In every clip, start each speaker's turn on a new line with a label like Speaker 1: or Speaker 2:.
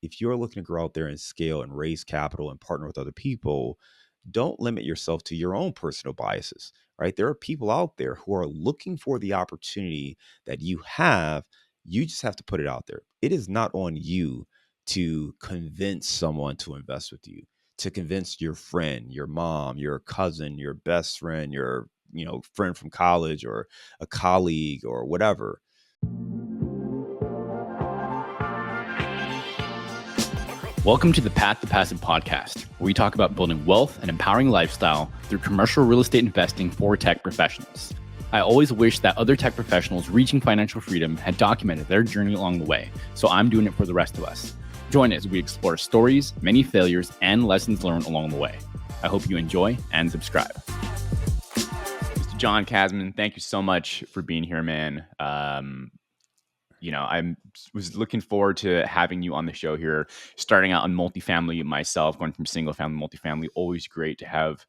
Speaker 1: if you're looking to grow out there and scale and raise capital and partner with other people, don't limit yourself to your own personal biases, right? There are people out there who are looking for the opportunity that you have. You just have to put it out there. It is not on you to convince someone to invest with you, to convince your friend, your mom, your cousin, your best friend, your friend from college or a colleague or whatever.
Speaker 2: Welcome to the Path to Passive podcast, where we talk about building wealth and empowering lifestyle through commercial real estate investing for tech professionals. I always wish that other tech professionals reaching financial freedom had documented their journey along the way, so I'm doing it for the rest of us. Join us as we explore stories, many failures, and lessons learned along the way. I hope you enjoy and subscribe. Mr. John Casmon, thank you so much for being here, man. I was looking forward to having you on the show here, starting out on multifamily myself, going from single family, multifamily. Always great to have,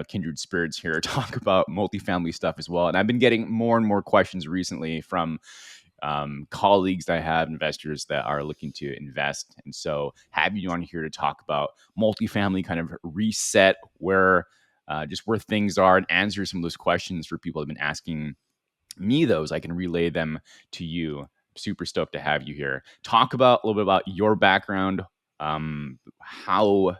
Speaker 2: kindred spirits here talk about multifamily stuff as well. And I've been getting more and more questions recently from colleagues I have, investors that are looking to invest. And so having you on here to talk about multifamily, kind of reset where things are and answer some of those questions for people that have been asking me those, I can relay them to you. Super stoked to have you here. Talk about a little bit about your background, how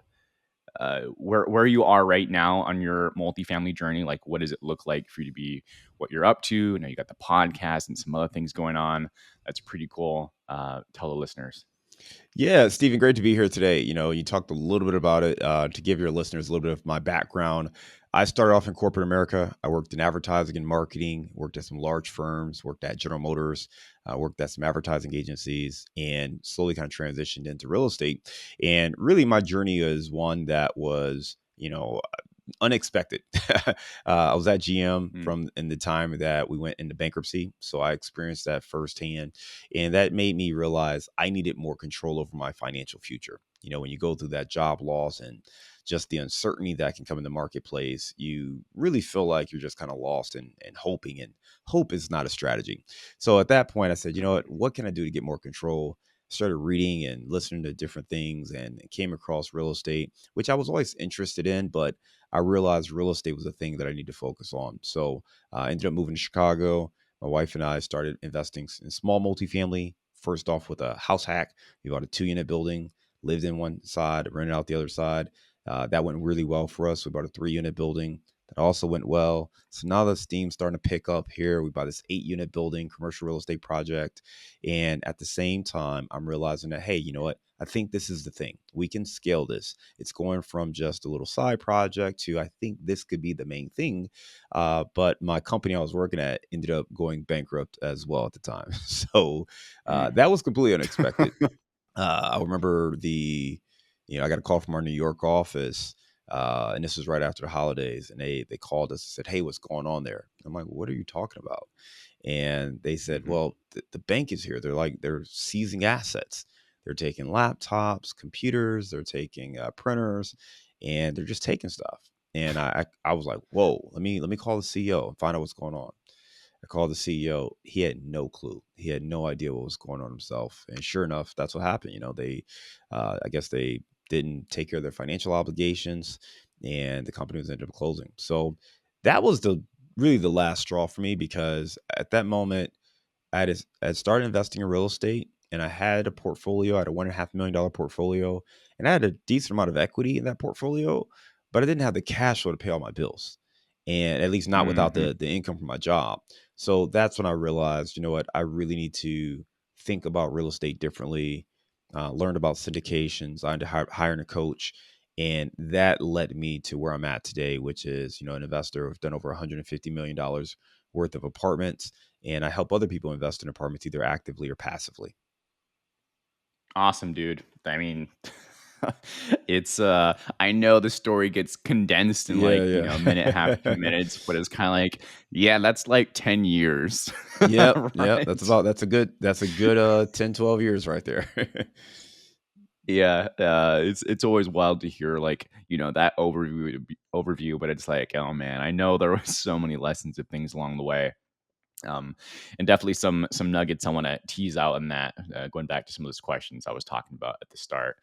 Speaker 2: where you are right now on your multifamily journey. Like, what does it look like for you to be what you're up to? Now you got the podcast and some other things going on. That's pretty cool. Tell the listeners.
Speaker 1: Yeah, Stephen, great to be here today. You talked a little bit about it. To give your listeners a little bit of my background, I started off in corporate America. I worked in advertising and marketing, worked at some large firms, worked at General Motors, worked at some advertising agencies, and slowly kind of transitioned into real estate. And really, my journey is one that was, unexpected. I was at GM from in the time that we went into bankruptcy. So I experienced that firsthand. And that made me realize I needed more control over my financial future. When you go through that job loss and just the uncertainty that can come in the marketplace, you really feel like you're just kind of lost and hoping. And hope is not a strategy. So at that point, I said, you know what can I do to get more control? Started reading and listening to different things and came across real estate, which I was always interested in, but I realized real estate was a thing that I need to focus on. So I ended up moving to Chicago. My wife and I started investing in small multifamily. First off with a house hack. We bought a 2-unit building, lived in one side, rented out the other side. That went really well for us. We bought a 3-unit building. That also went well. So now the steam's starting to pick up here. We bought this 8-unit building, commercial real estate project. And at the same time, I'm realizing that, hey, you know what? I think this is the thing. We can scale this. It's going from just a little side project to I think this could be the main thing. But my company I was working at ended up going bankrupt as well at the time. So that was completely unexpected. I remember I got a call from our New York office. And this was right after the holidays, and they called us and said, "Hey, what's going on there?" I'm like, "What are you talking about?" And they said, "Well, the bank is here. They're seizing assets. They're taking laptops, computers, they're taking printers, and they're just taking stuff." And I was like, "Whoa, let me call the CEO and find out what's going on." I called the CEO. He had no clue. He had no idea what was going on himself. And sure enough, that's what happened. I guess they didn't take care of their financial obligations, and the company was ended up closing. So that was really the last straw for me, because at that moment I had started investing in real estate, and I had a portfolio. I had a $1.5 million portfolio, and I had a decent amount of equity in that portfolio, but I didn't have the cash flow to pay all my bills, and at least not without the income from my job. So that's when I realized, you know what, I really need to think about real estate differently. Learned about syndications. I ended up hiring a coach, and that led me to where I'm at today, which is, an investor. I've done over $150 million worth of apartments, and I help other people invest in apartments either actively or passively.
Speaker 2: Awesome, dude. I mean, it's I know the story gets condensed in
Speaker 1: Yeah,
Speaker 2: a minute, half, 2 minutes, but it's kind of like, yeah, that's like 10 years.
Speaker 1: Yep.
Speaker 2: Right?
Speaker 1: That's a good 10, 12 years right there.
Speaker 2: Yeah, it's always wild to hear that overview, but it's like, oh man, I know there was so many lessons of things along the way. Um, and definitely some nuggets I want to tease out in that, going back to some of those questions I was talking about at the start.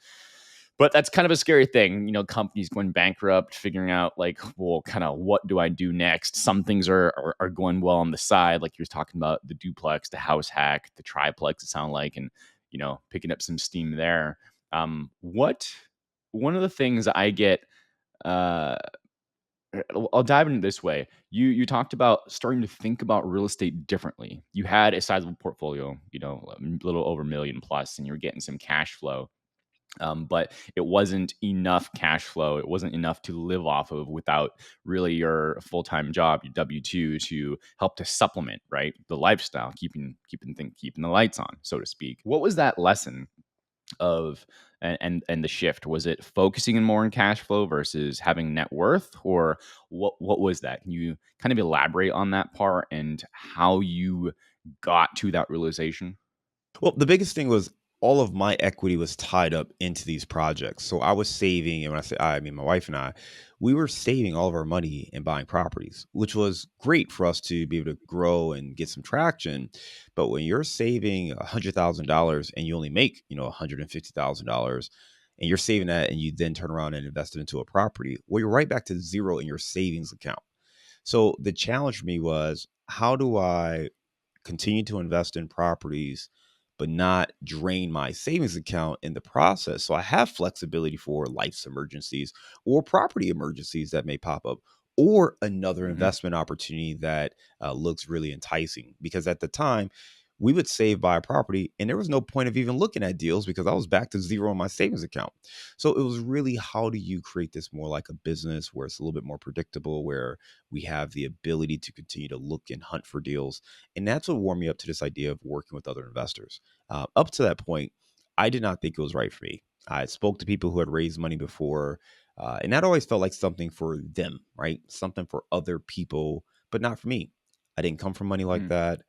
Speaker 2: But that's kind of a scary thing, companies going bankrupt, figuring out like, well, kind of what do I do next? Some things are going well on the side, like you're talking about the duplex, the house hack, the triplex, it sounded like, and picking up some steam there. What One of the things I get, uh, I'll dive into this way. You talked about starting to think about real estate differently. You had a sizable portfolio, a little over a million plus, and you were getting some cash flow. But it wasn't enough cash flow. It wasn't enough to live off of without really your full time job, your W-2, to help to supplement, right, the lifestyle, keeping the lights on, so to speak. What was that lesson of, and the shift? Was it focusing in more on cash flow versus having net worth, or what was that? Can you kind of elaborate on that part and how you got to that realization?
Speaker 1: Well, the biggest thing was all of my equity was tied up into these projects. So I was saving, and when I say I mean my wife and I, we were saving all of our money and buying properties, which was great for us to be able to grow and get some traction. But when you're saving $100,000 and you only make, $150,000, and you're saving that and you then turn around and invest it into a property, well, you're right back to zero in your savings account. So the challenge for me was, how do I continue to invest in properties, but not drain my savings account in the process? So I have flexibility for life's emergencies or property emergencies that may pop up, or another
Speaker 2: Hmm.
Speaker 1: investment opportunity that looks really enticing. Because at the time, we would save buy a property, and there was no point of even looking at deals because I was back to zero in my savings account. So it was really, how do you create this more like a business where it's a little bit more predictable, where we have the ability to continue to look and hunt for deals? And that's what warmed me up to this idea of working with other investors. Up to that point, I did not think it was right for me. I spoke to people who had raised money before, and that always felt like something for them, right? Something for other people, but not for me. I didn't come from money like that.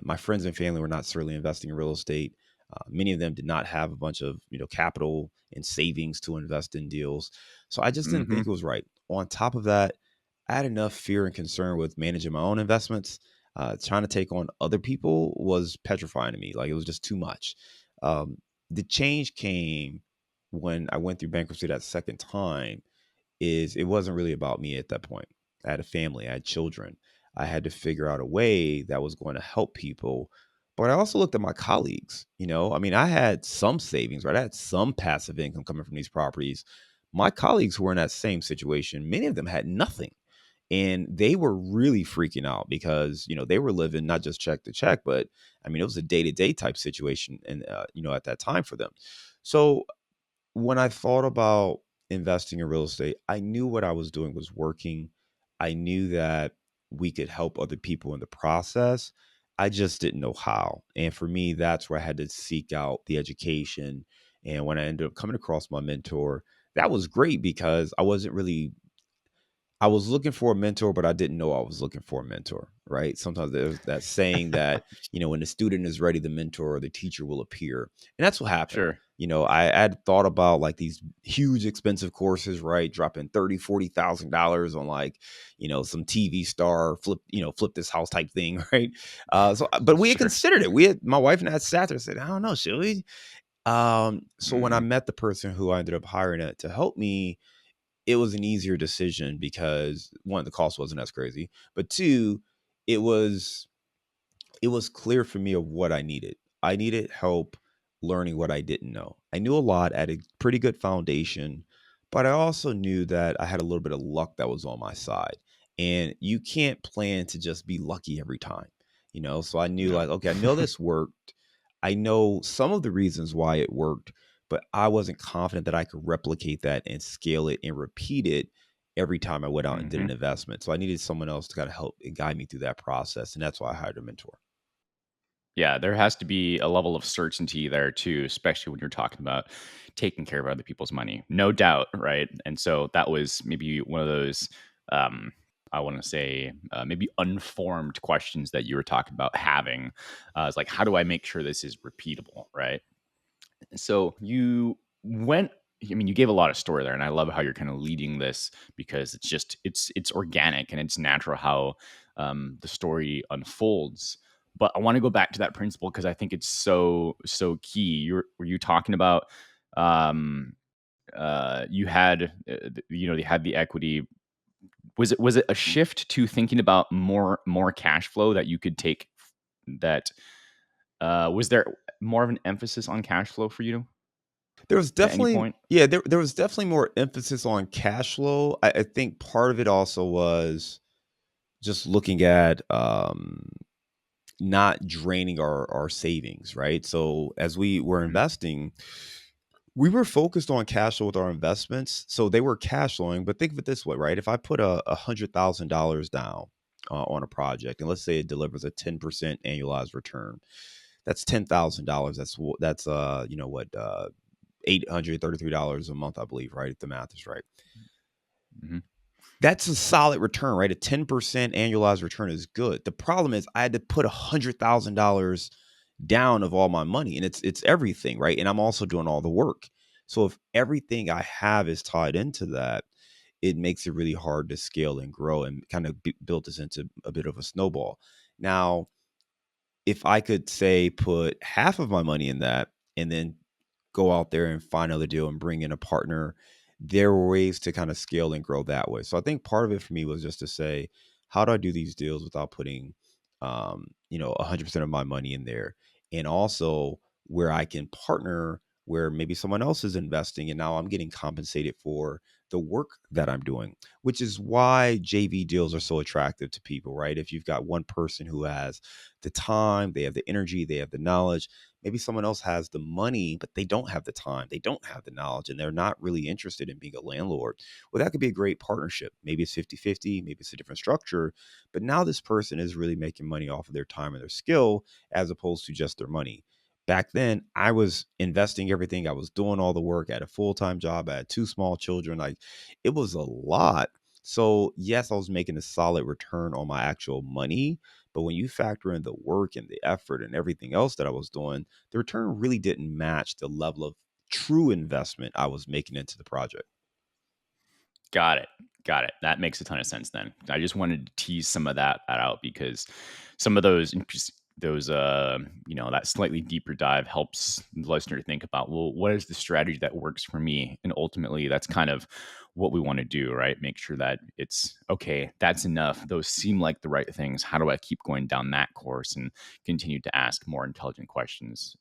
Speaker 1: My friends and family were not certainly investing in real estate. Many of them did not have a bunch of capital and savings to invest in deals, so I just didn't think
Speaker 2: Hmm.
Speaker 1: it was right. On top of that, I had enough fear and concern with managing my own investments. Trying to take on other people was petrifying to me. Like, it was just too much. Um, the change came when I went through bankruptcy that second time. Is It wasn't really about me at that point. I had a family, I had children. I had to figure out a way that was going to help people. But I also looked at my colleagues. I mean, I had some savings, right? I had some passive income coming from these properties. My colleagues who were in that same situation, many of them had nothing. And they were really freaking out because, they were living not just check to check, but I mean, it was a day to day type situation. And, at that time for them. So when I thought about investing in real estate, I knew what I was doing was working. I knew that we could help other people in the process. I just didn't know how. And for me, that's where I had to seek out the education. And when I ended up coming across my mentor, that was great because I was looking for a mentor, but I didn't know I was looking for a mentor, right? Sometimes there's that saying that, when the student is ready, the mentor or the teacher will appear. And that's what happened.
Speaker 2: Sure.
Speaker 1: I had thought about like these huge expensive courses, right? Dropping 30, $40,000 on like, some TV star flip this house type thing, right? But we had
Speaker 2: Sure.
Speaker 1: considered it. My wife and I sat there and said, I don't know, should we? So when I
Speaker 2: Hmm.
Speaker 1: met the person who I ended up hiring to help me, it was an easier decision because, one, the cost wasn't as crazy, but two, it was it was clear for me of what I needed. I needed help learning what I didn't know. I knew a lot at a pretty good foundation, but I also knew that I had a little bit of luck that was on my side. And you can't plan to just be lucky every time, So I knew,
Speaker 2: No.
Speaker 1: like, okay, I know this worked. I know some of the reasons why it worked, but I wasn't confident that I could replicate that and scale it and repeat it every time I went out and did
Speaker 2: Hmm.
Speaker 1: an investment. So I needed someone else to kind of help and guide me through that process. And that's why I hired a mentor.
Speaker 2: Yeah, there has to be a level of certainty there too, especially when you're talking about taking care of other people's money. No doubt, right? And so that was maybe one of those, um, I want to say, maybe unformed questions that you were talking about having. It's like, how do I make sure this is repeatable, right? So you went, I mean, you gave a lot of story there, and I love how you're kind of leading this because it's just it's organic and it's natural how the story unfolds. But I want to go back to that principle because I think it's so key. Were you talking about um, you had they had the equity. Was it a shift to thinking about more cash flow that you could take? That was there more of an emphasis on cash flow for you
Speaker 1: There was
Speaker 2: at any
Speaker 1: definitely,
Speaker 2: point?
Speaker 1: yeah, there was definitely more emphasis on cash flow. I think part of it also was just looking at not draining our savings, right? So as we were
Speaker 2: Mhm.
Speaker 1: investing, we were focused on cash flow with our investments. So they were cash flowing, but think of it this way, right? If I put $100,000 down on a project, and let's say it delivers a 10% annualized return, that's $10,000. That's you know what, $833 a month, I believe, right? If the math is right.
Speaker 2: Mhm.
Speaker 1: That's a solid return, right? A 10% annualized return is good. The problem is I had to put $100,000 down of all my money, and it's everything, right? And I'm also doing all the work. So if everything I have is tied into that, it makes it really hard to scale and grow and kind of build this into a bit of a snowball. Now, if I could say put half of my money in that and then go out there and find another deal and bring in a partner, there were ways to kind of scale and grow that way. So I think part of it for me was just to say, how do I do these deals without putting, 100% of my money in there? And also where I can partner where maybe someone else is investing and now I'm getting compensated for the work that I'm doing, which is why JV deals are so attractive to people, right? If you've got one person who has the time, they have the energy, they have the knowledge. Maybe someone else has the money, but they don't have the time, they don't have the knowledge, and they're not really interested in being a landlord. Well, that could be a great partnership. Maybe it's 50-50, maybe it's a different structure, but now this person is really making money off of their time and their skill as opposed to just their money. Back then, I was investing everything. I was doing all the work. I had a full-time job. I had two small children. Like it was a lot. So, yes, I was making a solid return on my actual money, but when you factor in the work and the effort and everything else that I was doing, the return really didn't match the level of true investment I was making into the project.
Speaker 2: Got it. Got it. That makes a ton of sense then. I just wanted to tease some of that out because some of those that slightly deeper dive helps the listener think about, well, what is the strategy that works for me? And ultimately that's kind of what we want to do, right? Make sure that it's okay, that's enough. Those seem like the right things. How do I keep going down that course and continue to ask more intelligent questions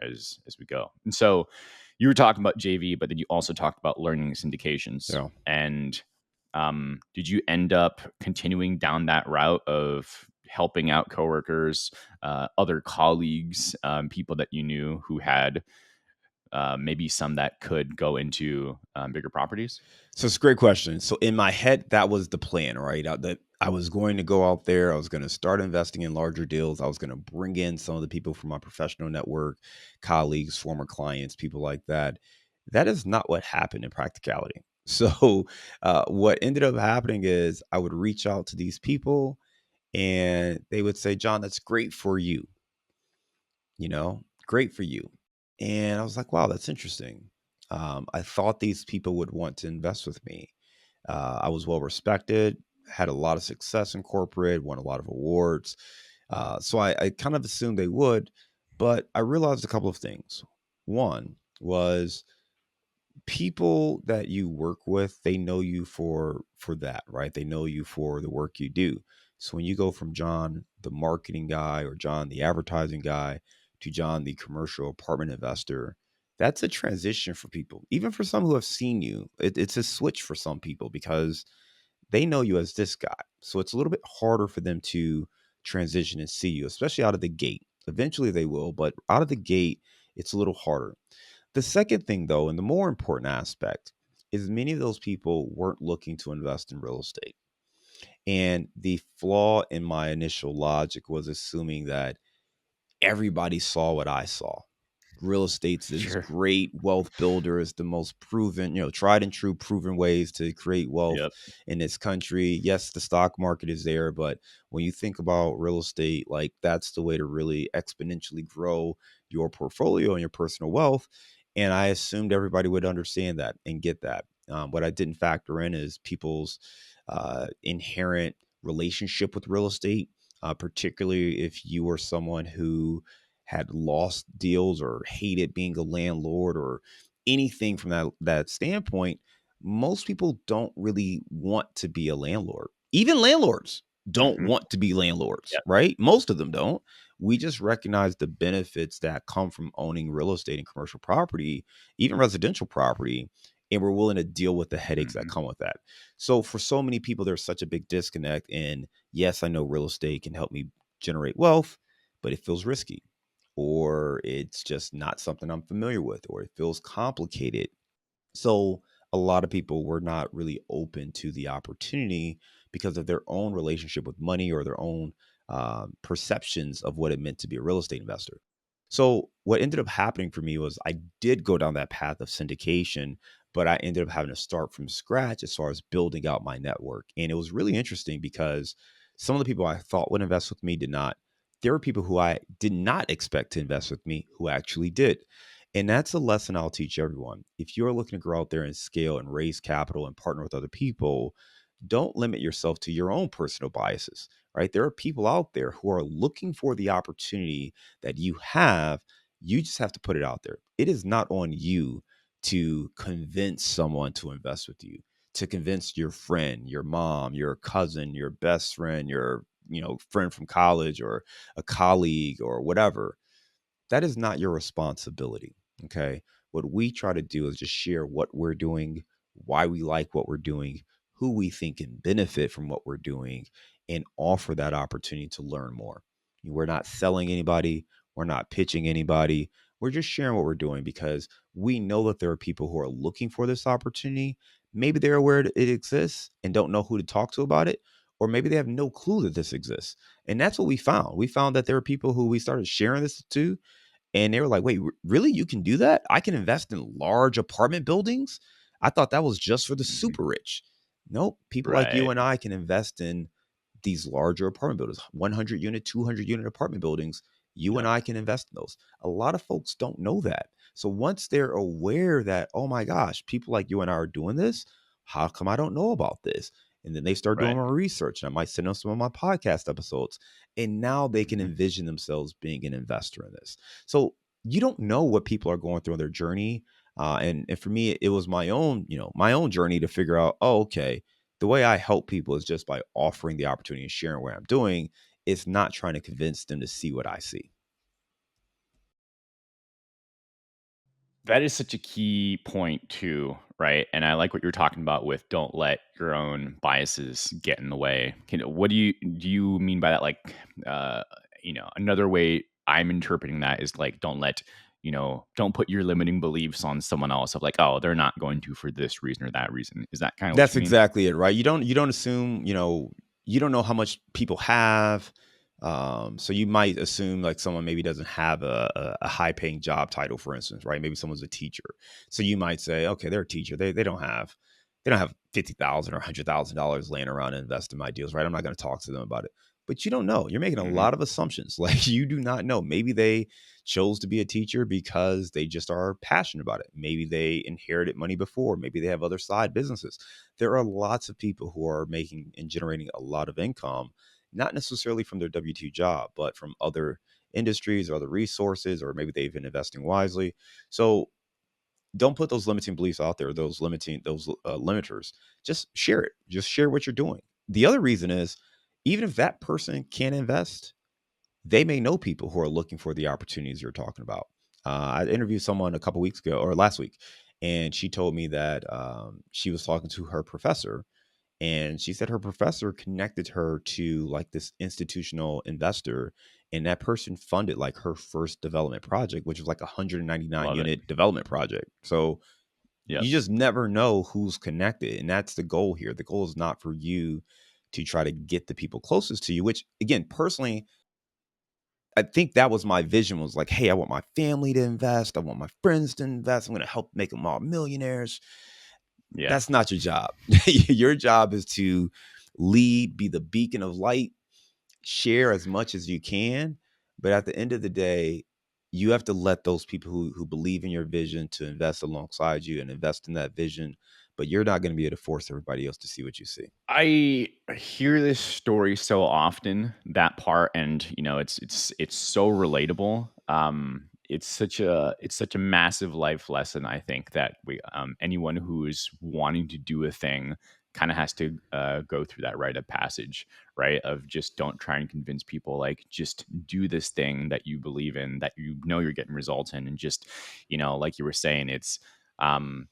Speaker 2: as we go? And so you were talking about JV, but then you also talked about learning syndications.
Speaker 1: Yeah.
Speaker 2: And did you end up continuing down that route of helping out coworkers, other colleagues, people that you knew who had maybe some that could go into bigger properties?
Speaker 1: So it's a great question. So in my head, that was the plan, right? That I was going to go out there. I was going to start investing in larger deals. I was going to bring in some of the people from my professional network, colleagues, former clients, people like that. That is not what happened in practicality. So what ended up happening is I would reach out to these people, and they would say, "John, that's great for you. Great for you." And I was like, wow, that's interesting. I thought these people would want to invest with me. I was well respected, had a lot of success in corporate, won a lot of awards. So I kind of assumed they would, but I realized a couple of things. One was people that you work with, they know you for that, right? They know you for the work you do. So when you go from John the marketing guy or John the advertising guy to John the commercial apartment investor, that's a transition for people. Even for some who have seen you, it's a switch for some people because they know you as this guy. So it's a little bit harder for them to transition and see you, especially out of the gate. Eventually they will, but out of the gate, it's a little harder. The second thing, though, and the more important aspect, is many of those people weren't looking to invest in real estate. And the flaw in my initial logic was assuming that everybody saw what I saw. Real estate's this
Speaker 2: Sure.
Speaker 1: great wealth builder, is the most proven, tried and true proven ways to create wealth
Speaker 2: Yep.
Speaker 1: in this country. Yes, the stock market is there, but when you think about real estate, like that's the way to really exponentially grow your portfolio and your personal wealth. And I assumed everybody would understand that and get that. What I didn't factor in is people's inherent relationship with real estate, particularly if you were someone who had lost deals or hated being a landlord or anything from that standpoint. Most people don't really want to be a landlord. Even landlords don't
Speaker 2: Hmm.
Speaker 1: want to be landlords,
Speaker 2: Yep.
Speaker 1: right? Most of them don't. We just recognize the benefits that come from owning real estate and commercial property, even residential property, and we're willing to deal with the headaches that
Speaker 2: Hmm.
Speaker 1: come with that. So for so many people, there's such a big disconnect. And yes, I know real estate can help me generate wealth, but it feels risky, or it's just not something I'm familiar with, or it feels complicated. So a lot of people were not really open to the opportunity because of their own relationship with money or their own perceptions of what it meant to be a real estate investor. So what ended up happening for me was I did go down that path of syndication, but I ended up having to start from scratch as far as building out my network. And it was really interesting because some of the people I thought would invest with me did not. There were people who I did not expect to invest with me who actually did. And that's a lesson I'll teach everyone. If you're looking to grow out there and scale and raise capital and partner with other people, don't limit yourself to your own personal biases, right? There are people out there who are looking for the opportunity that you have. You just have to put it out there. It is not on you to convince someone to invest with you, to convince your friend, your mom, your cousin, your best friend, your friend from college or a colleague or whatever. That is not your responsibility. Okay. What we try to do is just share what we're doing, why we like what we're doing, who we think can benefit from what we're doing, and offer that opportunity to learn more. We're not selling anybody, we're not pitching anybody. We're just sharing what we're doing because we know that there are people who are looking for this opportunity. Maybe they're aware that it exists and don't know who to talk to about it, or maybe they have no clue that this exists. And that's what we found. We found that there are people who we started sharing this to, and they were like, "Wait, really? You can do that? I can invest in large apartment buildings? I thought that was just for the
Speaker 2: Hmm.
Speaker 1: super rich." Nope. People like you
Speaker 2: Right.
Speaker 1: and I can invest in these larger apartment buildings, 100 unit, 200 unit apartment buildings. You and
Speaker 2: Yep.
Speaker 1: I can invest in those. A lot of folks don't know that. So once they're aware that, oh my gosh, people like you and I are doing this, how come I don't know about this? And then they start doing
Speaker 2: Right.
Speaker 1: more research, and I might send them some of my podcast episodes. And now they can
Speaker 2: Hmm.
Speaker 1: envision themselves being an investor in this. So you don't know what people are going through on their journey. And for me, it was my own journey to figure out, oh, okay, the way I help people is just by offering the opportunity and sharing what I'm doing. It's not trying to convince them to see what I see.
Speaker 2: That is such a key point too, right? And I like what you're talking about with don't let your own biases get in the way. What do you mean by that? Like, uh, another way I'm interpreting that is like, don't put your limiting beliefs on someone else of like, oh, they're not going to for this reason or that reason. Is that kind of what
Speaker 1: That's
Speaker 2: you mean?
Speaker 1: exactly it, right? You don't assume, you don't know how much people have. So you might assume like someone maybe doesn't have a high paying job title, for instance, right? Maybe someone's a teacher. So you might say, okay, they're a teacher. They don't have $50,000 or $100,000 laying around to invest in my deals, right? I'm not going to talk to them about it. But you don't know. You're making a
Speaker 2: Hmm.
Speaker 1: lot of assumptions. Like you do not know. Maybe they chose to be a teacher because they just are passionate about it. Maybe they inherited money before. Maybe they have other side businesses. There are lots of people who are making and generating a lot of income, not necessarily from their W 2 job, but from other industries or other resources, or maybe they've been investing wisely. So don't put those limiting beliefs out there, those limiters. Just share it. Just share what you're doing. The other reason is, even if that person can't invest, they may know people who are looking for the opportunities you're talking about. I interviewed someone a couple weeks ago or last week, and she told me that she was talking to her professor, and she said her professor connected her to like this institutional investor, and that person funded like her first development project, which was like a 199
Speaker 2: Love it.
Speaker 1: unit development project. So
Speaker 2: Yep.
Speaker 1: you just never know who's connected, and that's the goal here. The goal is not for you to try to get the people closest to you, which again, personally, I think that was my vision, was like, hey, I want my family to invest. I want my friends to invest. I'm going to help make them all millionaires.
Speaker 2: Yeah.
Speaker 1: That's not your job. Your job is to lead, be the beacon of light, share as much as you can. But at the end of the day, you have to let those people who believe in your vision to invest alongside you and invest in that vision but you're not going to be able to force everybody else to see what you see.
Speaker 2: I hear this story so often, that part, and it's so relatable. It's such a massive life lesson. I think that we anyone who is wanting to do a thing kind of has to go through that rite of passage, right? Of just don't try and convince people, like just do this thing that you believe in, that you know you're getting results in, and just like you were saying, it's um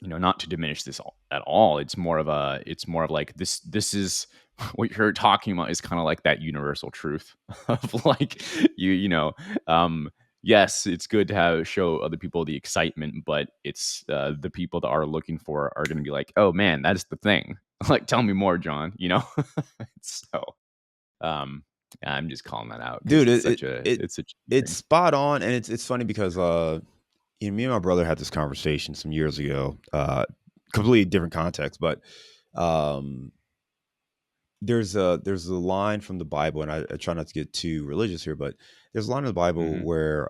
Speaker 2: not to diminish this at all. It's more of like this is what you're talking about is kind of like that universal truth of like you know, um, yes, it's good to have show other people the excitement, but it's the people that are looking for are going to be like, oh man, that's the thing. Like, tell me more, John. So um, I'm just calling that out because
Speaker 1: Dude, it
Speaker 2: it's such a
Speaker 1: it's
Speaker 2: thing.
Speaker 1: spot on, and it's funny because me and my brother had this conversation some years ago, completely different context, but um, there's a line from the Bible, and I try not to get too religious here, but there's a line in the Bible
Speaker 2: Hmm.
Speaker 1: where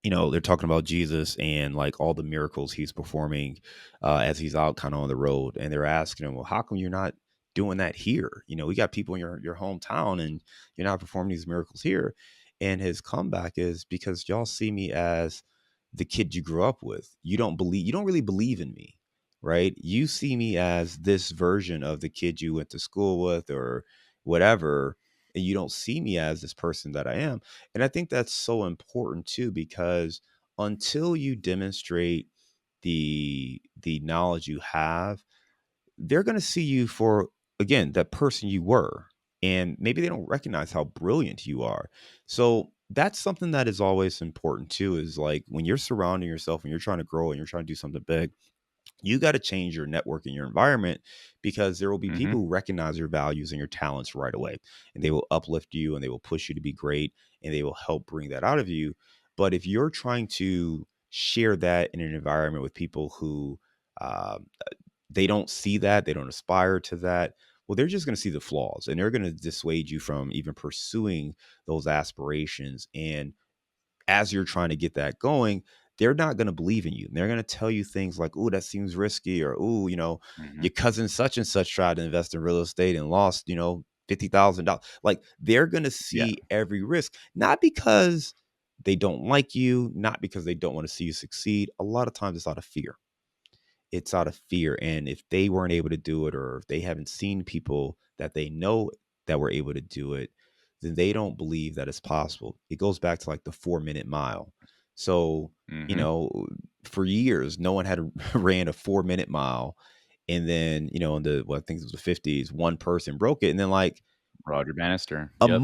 Speaker 1: they're talking about Jesus and like all the miracles he's performing as he's out kind of on the road, and they're asking him, "Well, how come you're not doing that here? We got people in your hometown, and you're not performing these miracles here." And his comeback is, because y'all see me as the kid you grew up with. You don't really believe in me, right? You see me as this version of the kid you went to school with or whatever, and you don't see me as this person that I am. And I think that's so important too, because until you demonstrate the knowledge you have, they're going to see you for, again, that person you were. And maybe they don't recognize how brilliant you are. So that's something that is always important too, is like when you're surrounding yourself and you're trying to grow and you're trying to do something big, you got to change your network and your environment, because there will be
Speaker 2: Hmm.
Speaker 1: people who recognize your values and your talents right away, and they will uplift you and they will push you to be great, and they will help bring that out of you. But if you're trying to share that in an environment with people who um, they don't see that, they don't aspire to that, well, they're just going to see the flaws, and they're going to dissuade you from even pursuing those aspirations. And as you're trying to get that going, they're not going to believe in you. They're going to tell you things like, "Ooh, that seems risky," or "Ooh,
Speaker 2: Hmm.
Speaker 1: your cousin such and such tried to invest in real estate and lost, $50,000." Like, they're going to
Speaker 2: Yeah.
Speaker 1: see every risk, not because they don't like you, not because they don't want to see you succeed. A lot of times it's out of fear. It's out of fear. And if they weren't able to do it, or if they haven't seen people that they know that were able to do it, then they don't believe that it's possible. It goes back to like the 4 minute mile. So, you
Speaker 2: Hmm.
Speaker 1: know, for years, no one had ran a 4 minute mile. And then, in I think it was the 50s, one person broke it. And then, like,
Speaker 2: Roger Bannister.
Speaker 1: a
Speaker 2: Yep.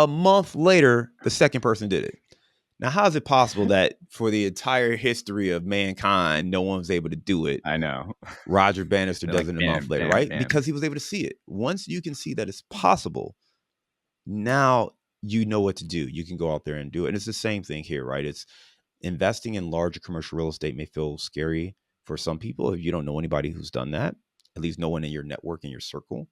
Speaker 1: month later, the second person did it. Now, how is it possible that for the entire history of mankind, no one was able to do it?
Speaker 2: I know.
Speaker 1: Roger Bannister
Speaker 2: They're
Speaker 1: does
Speaker 2: like,
Speaker 1: it a month
Speaker 2: bam,
Speaker 1: later,
Speaker 2: bam,
Speaker 1: right?
Speaker 2: bam.
Speaker 1: Because he was able to see it. Once you can see that it's possible, now you know what to do. You can go out there and do it. And it's the same thing here, right? It's investing in larger commercial real estate may feel scary for some people if you don't know anybody who's done that, at least no one in your network, in your circle.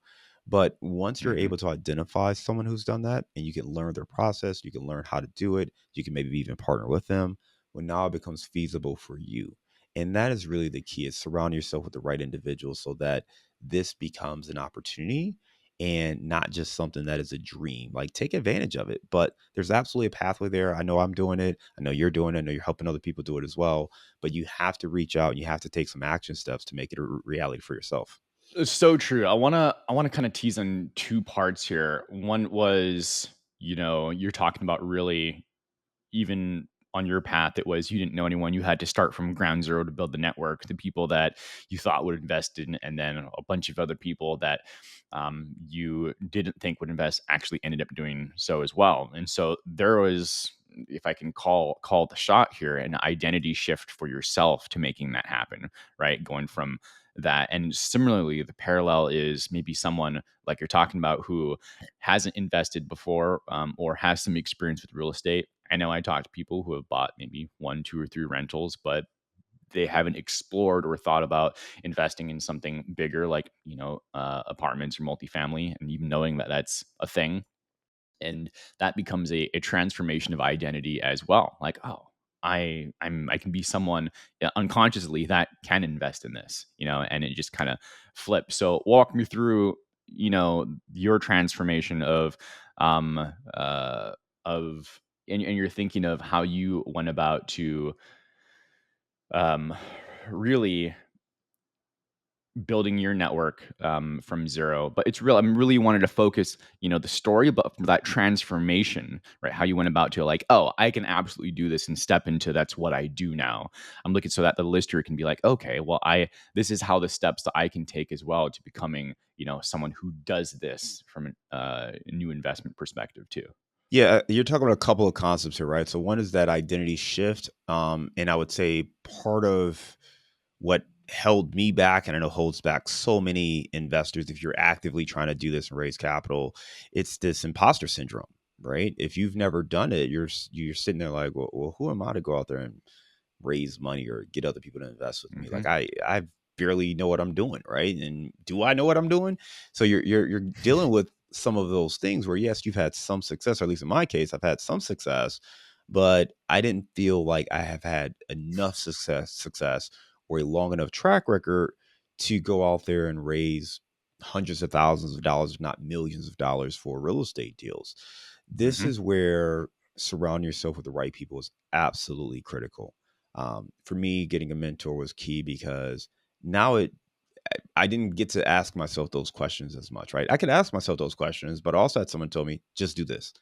Speaker 1: But once you're
Speaker 2: Mhm,
Speaker 1: able to identify someone who's done that, and you can learn their process, you can learn how to do it, you can maybe even partner with them, well, now it becomes feasible for you. And that is really the key, is surround yourself with the right individuals so that this becomes an opportunity and not just something that is a dream. Like, take advantage of it. But there's absolutely a pathway there. I know I'm doing it. I know you're doing it. I know you're helping other people do it as well. But you have to reach out and you have to take some action steps to make it a reality for yourself.
Speaker 2: it's so true. I wanna kinda tease on 2 parts here. One was, you're talking about really, even on your path, it was you didn't know anyone. You had to start from ground zero to build the network. The people that you thought would invest in, and then a bunch of other people that you didn't think would invest actually ended up doing so as well. And so there was, if I can call the shot here, an identity shift for yourself to making that happen, right? Going from that. And similarly, the parallel is maybe someone like you're talking about who hasn't invested before, or has some experience with real estate. I know I talk to people who have bought maybe one, two, or three rentals, but they haven't explored or thought about investing in something bigger, like apartments or multifamily, and even knowing that that's a thing. And that becomes a transformation of identity as well. Like, oh, I can be someone unconsciously that can invest in this, and it just kind of flips. So walk me through, your transformation um of and you're thinking of how you went about to um really building your network from zero. But it's real, I'm really wanted to focus, the story, but that transformation, right? How you went about to like, oh, I can absolutely do this and step into that's what I do now. I'm looking so that the listener can be like, okay, well, I this is how the steps that I can take as well to becoming, someone who does this from a new investment perspective too.
Speaker 1: Yeah, you're talking about a couple of concepts here, right? So one is that identity shift, and I would say part of what held me back, and I know holds back so many investors, if you're actively trying to do this and raise capital, it's this imposter syndrome, right? If you've never done it, you're sitting there like, well, who am I to go out there and raise money or get other people to invest with me?
Speaker 2: Hmm.
Speaker 1: Like I barely know what I'm doing, right? And do I know what I'm doing? So you're dealing with some of those things where yes, you've had some success, or at least in my case, I've had some success, but I didn't feel like I have had enough success or a long enough track record to go out there and raise hundreds of thousands of dollars, if not millions of dollars for real estate deals. This
Speaker 2: Hmm.
Speaker 1: is where surrounding yourself with the right people is absolutely critical. For me, getting a mentor was key because now I didn't get to ask myself those questions as much, right? I could ask myself those questions, but also had someone told me, just do this.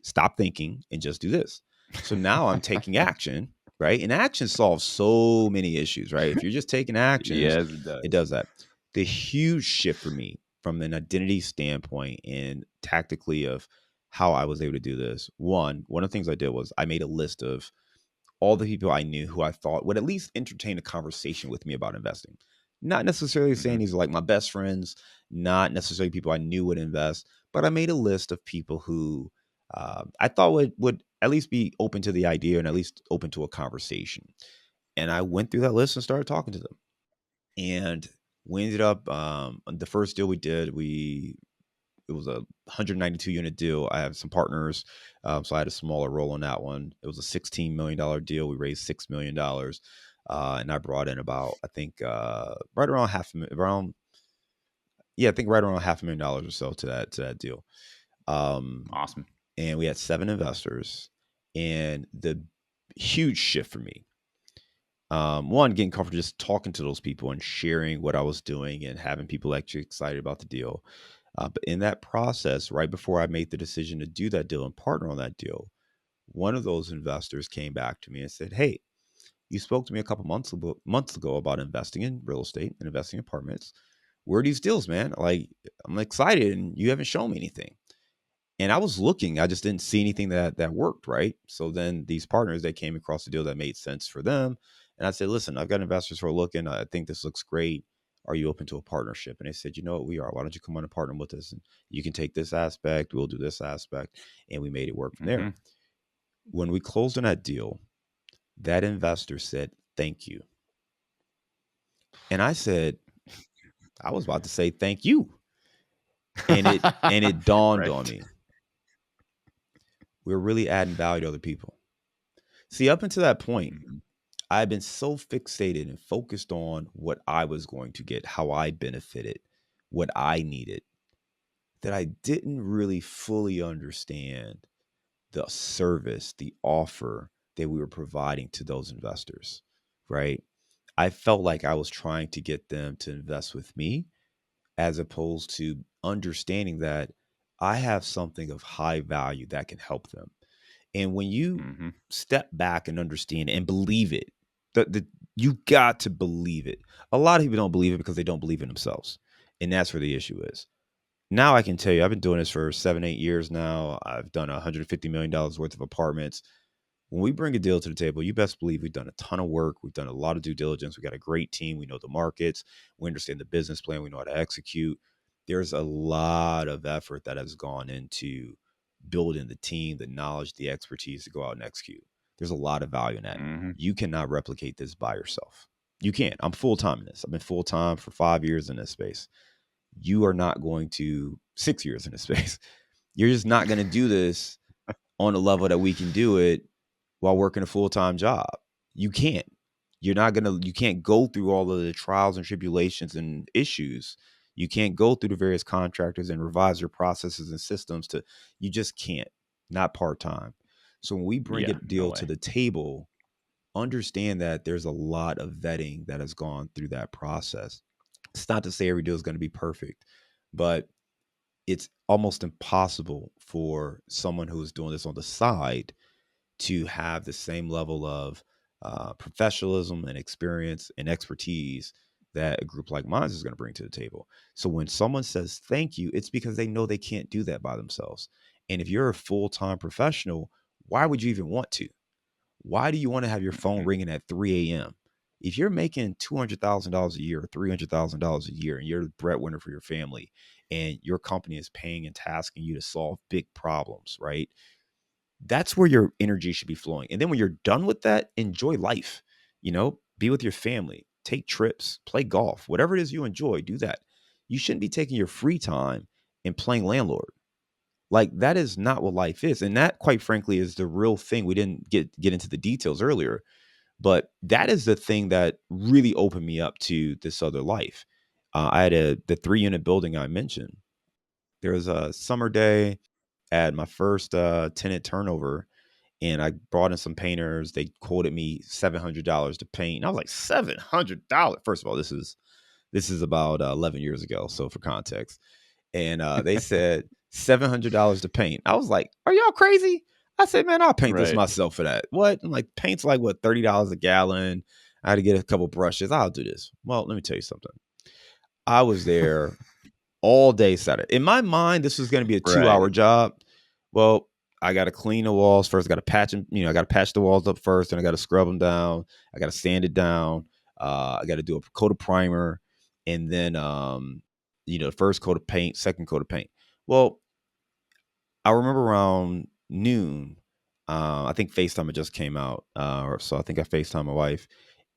Speaker 1: Stop thinking and just do this. So now I'm taking action, right? And action solves so many issues, right? If you're just taking actions,
Speaker 2: Yes, it
Speaker 1: it
Speaker 2: does.
Speaker 1: does that. The huge shift for me from an identity standpoint and tactically of how I was able to do this. One of the things I did was I made a list of all the people I knew who I thought would at least entertain a conversation with me about investing. Not necessarily saying
Speaker 2: Hmm.
Speaker 1: these are like my best friends, not necessarily people I knew would invest, but I made a list of people who I thought would at least be open to the idea and at least open to a conversation. And I went through that list and started talking to them. And we ended up on the first deal we did. We It was a 192 unit deal. I have some partners, so I had a smaller role on that one. It was a $16 million deal. We raised $6 million, and I brought in about I think right around around I think right around $500,000 or so to that deal. Um,
Speaker 2: Awesome.
Speaker 1: and we had 7 investors, and the huge shift for me. One, getting comfortable just talking to those people and sharing what I was doing and having people actually excited about the deal. But in that process, right before I made the decision to do that deal and partner on that deal, one of those investors came back to me and said, "Hey, you spoke to me a couple months ago about investing in real estate and investing in apartments. Where are these deals, man? Like, I'm excited, and you haven't shown me anything." And I was looking, I just didn't see anything that worked, right? So then these partners, they came across a deal that made sense for them. And I said, listen, I've got investors who are looking. I think this looks great. Are you open to a partnership? And they said, you know what, we are. Why don't you come on and partner with us? And you can take this aspect, we'll do this aspect. And we made it work from there.
Speaker 2: Hmm.
Speaker 1: When we closed on that deal, that investor said, thank you. And I said, I was about to say thank you. And it dawned on
Speaker 2: Right.
Speaker 1: me. We're really adding value to other people. See, up until that point,
Speaker 2: Mhm.
Speaker 1: I've been so fixated and focused on what I was going to get, how I benefited, what I needed, that I didn't really fully understand the service, the offer that we were providing to those investors, right? I felt like I was trying to get them to invest with me as opposed to understanding that I have something of high value that can help them. And when you
Speaker 2: Mhm.
Speaker 1: step back and understand and believe it, you got to believe it. A lot of people don't believe it because they don't believe in themselves. And that's where the issue is. Now I can tell you, I've been doing this for 7, 8 years now. I've done $150 million worth of apartments. When we bring a deal to the table, you best believe we've done a ton of work. We've done a lot of due diligence. We got a great team. We know the markets. We understand the business plan. We know how to execute. There's a lot of effort that has gone into building the team, the knowledge, the expertise to go out and execute. There's a lot of value in that.
Speaker 2: Mhm.
Speaker 1: You cannot replicate this by yourself. You can't. I'm full time in this. I've been full time for 5 years in this space. You are not going to 6 years in this space. You're just not going to do this on a level that we can do it while working a full-time job. You can't. You can't go through all of the trials and tribulations and issues. You can't go through the various contractors and revise your processes and systems to you just can't. Not part-time. So when we bring a
Speaker 2: Yeah, no
Speaker 1: deal to
Speaker 2: way.
Speaker 1: the table, understand that there's a lot of vetting that has gone through that process. It's not to say every deal is going to be perfect, but it's almost impossible for someone who's doing this on the side to have the same level of professionalism and experience and expertise that a group like mine is going to bring to the table. So when someone says thank you, it's because they know they can't do that by themselves. And if you're a full time professional, why would you even want to? Why do you want to have your phone
Speaker 2: Mhm.
Speaker 1: ringing at 3 a.m.? If you're making $200,000 a year or $300,000 a year and you're the breadwinner for your family and your company is paying and tasking you to solve big problems, right? That's where your energy should be flowing. And then when you're done with that, enjoy life. Be with your family, take trips, play golf, whatever it is you enjoy, do that. You shouldn't be taking your free time and playing landlord. Like that is not what life is. And that, quite frankly, is the real thing. We didn't get into the details earlier, but that is the thing that really opened me up to this other life. I had the 3 unit building I mentioned. There was a summer day at my first tenant turnover, and I brought in some painters. They quoted me $700 to paint. And I was like, $700. First of all, this is about 11 years ago. So for context, and they said $700 to paint. I was like, "Are y'all crazy?" I said, "Man, I'll paint this
Speaker 2: Right.
Speaker 1: myself for that." What? I'm like, paint's like what, $30 a gallon. I had to get a couple brushes. I'll do this. Well, let me tell you something. I was there all day Saturday. In my mind, this was going to be a 2 hour
Speaker 2: Right.
Speaker 1: job. Well, I got to clean the walls first. I got to patch them. I got to patch the walls up first, and I got to scrub them down. I got to sand it down. I got to do a coat of primer, and then first coat of paint, second coat of paint. Well, I remember around noon. I think FaceTime had just came out, or so I think I FaceTime my wife,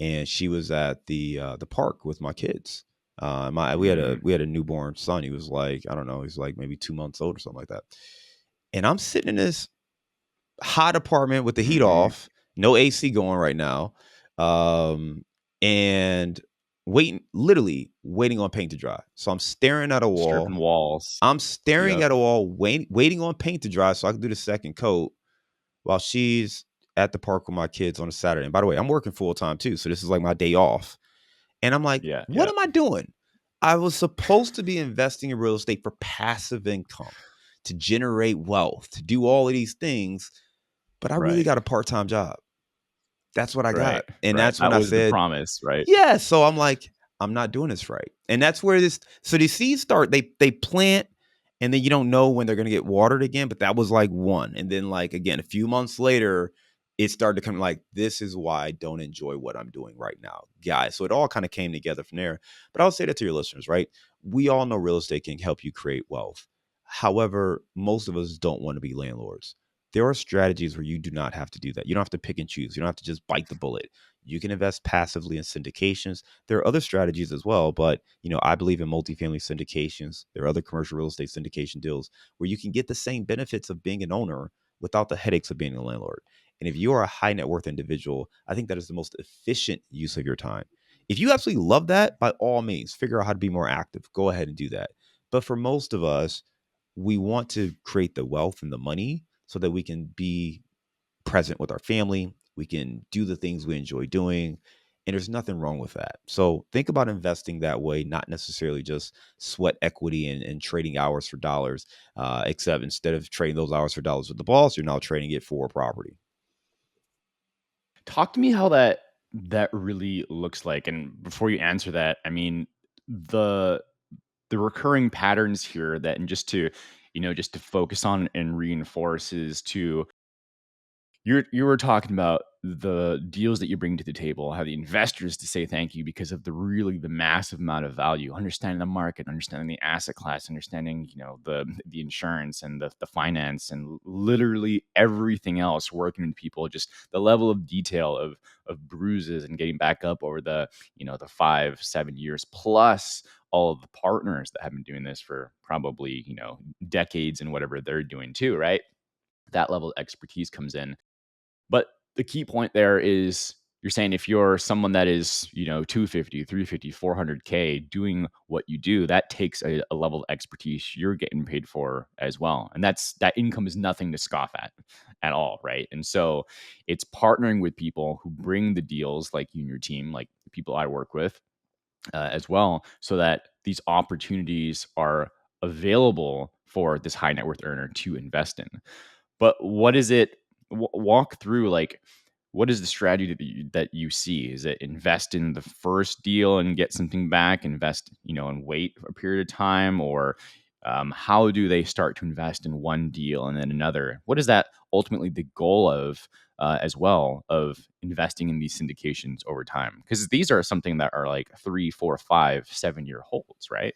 Speaker 1: and she was at the park with my kids. My
Speaker 2: Mhm.
Speaker 1: we had a newborn son. He was like, I don't know, he's like maybe 2 months old or something like that. And I'm sitting in this hot apartment with the heat
Speaker 2: Mhm.
Speaker 1: off, no AC going right now, um, and literally waiting on paint to dry. So I'm staring at a
Speaker 2: Stripping
Speaker 1: wall.
Speaker 2: walls.
Speaker 1: I'm staring
Speaker 2: Yep.
Speaker 1: at a wall, waiting on paint to dry so I can do the second coat while she's at the park with my kids on a Saturday. And by the way, I'm working full time too. So this is like my day off. And I'm like,
Speaker 2: Yeah,
Speaker 1: what
Speaker 2: yeah.
Speaker 1: am I doing? I was supposed to be investing in real estate for passive income, to generate wealth, to do all of these things, but I really
Speaker 2: Right.
Speaker 1: got a part time job. That's what I
Speaker 2: Right.
Speaker 1: got. And
Speaker 2: Right.
Speaker 1: that's when
Speaker 2: That
Speaker 1: I
Speaker 2: was the
Speaker 1: said,
Speaker 2: promise, right?
Speaker 1: yeah. So I'm like, I'm not doing this right. And that's where these seeds start. They plant and then you don't know when they're gonna get watered again. But that was like one. And then like again, a few months later, it started to come like, this is why I don't enjoy what I'm doing right now, guys. So it all kind of came together from there. But I'll say that to your listeners, right? We all know real estate can help you create wealth. However, most of us don't want to be landlords. There are strategies where you do not have to do that. You don't have to pick and choose. You don't have to just bite the bullet. You can invest passively in syndications. There are other strategies as well, but I believe in multifamily syndications. There are other commercial real estate syndication deals where you can get the same benefits of being an owner without the headaches of being a landlord. And if you are a high net worth individual, I think that is the most efficient use of your time. If you absolutely love that, by all means, figure out how to be more active. Go ahead and do that. But for most of us, we want to create the wealth and the money so that we can be present with our family. We can do the things we enjoy doing. And there's nothing wrong with that. So think about investing that way, not necessarily just sweat equity and trading hours for dollars, except instead of trading those hours for dollars with the boss, you're now trading it for property.
Speaker 2: Talk to me how that really looks like. And before you answer that, I mean, the the recurring patterns here that and just to focus on and reinforce is to you were talking about the deals that you bring to the table, how the investors to say thank you because of the massive amount of value, understanding the market, understanding the asset class, understanding, the insurance and the finance and literally everything else working with people, just the level of detail of bruises and getting back up over the 5-7 years plus all of the partners that have been doing this for probably, decades and whatever they're doing too, right? That level of expertise comes in. But the key point there is you're saying if you're someone that is, 250, 350, 400K doing what you do, that takes a level of expertise you're getting paid for as well. And that income is nothing to scoff at all, right? And so it's partnering with people who bring the deals like you and your team, like the people I work with, as well, so that these opportunities are available for this high net worth earner to invest in. But what is it? Walk through, like, what is the strategy that you see? Is it invest in the first deal and get something back, invest, and wait a period of time, or how do they start to invest in one deal and then another? What is that ultimately the goal of, as well, of investing in these syndications over time? Because these are something that are like 3, 4, 5, 7 year holds, right?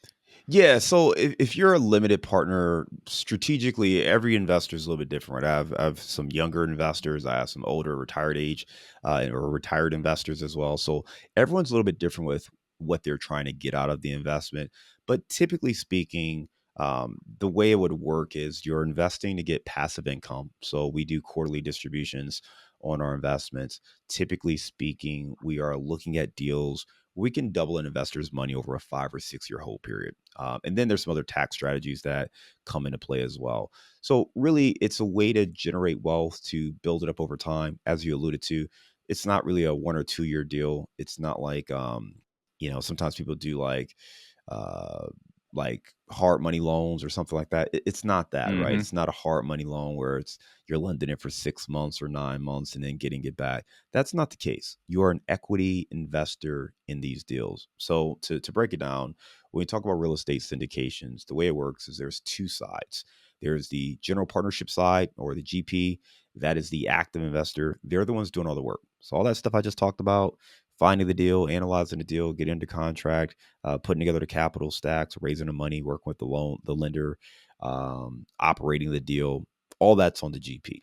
Speaker 1: Yeah. So if you're a limited partner, strategically, every investor is a little bit different, right? I have some younger investors. I have some older, retired age, or retired investors as well. So everyone's a little bit different with what they're trying to get out of the investment. But typically speaking, the way it would work is you're investing to get passive income. So we do quarterly distributions on our investments. Typically speaking, we are looking at deals we can double an investor's money over a 5 or 6 year hold period. And then there's some other tax strategies that come into play as well. So really, it's a way to generate wealth to build it up over time. As you alluded to, it's not really a 1 or 2 year deal. It's not like, sometimes people do uh, like hard money loans or something like that. It's not that, right?
Speaker 2: Mm-hmm.
Speaker 1: It's not a hard money loan where it's you're lending it for 6 months or 9 months and then getting it back. That's not the case. You are an equity investor in these deals. So to break it down, when we talk about real estate syndications, the way it works is there's two sides. There's the general partnership side or the GP. That is the active investor. They're the ones doing all the work. So all that stuff I just talked about, finding the deal, analyzing the deal, getting into contract, putting together the capital stacks, raising the money, working with the lender, operating the deal, all that's on the GP.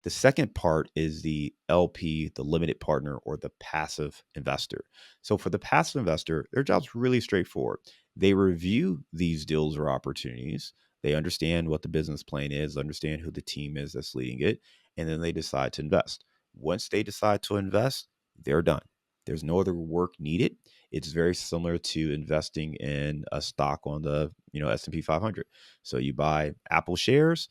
Speaker 1: The second part is the LP, the limited partner, or the passive investor. So for the passive investor, their job's really straightforward. They review these deals or opportunities. They understand what the business plan is, understand who the team is that's leading it, and then they decide to invest. Once they decide to invest, they're done. There's no other work needed. It's very similar to investing in a stock on the S&P 500. So you buy Apple shares.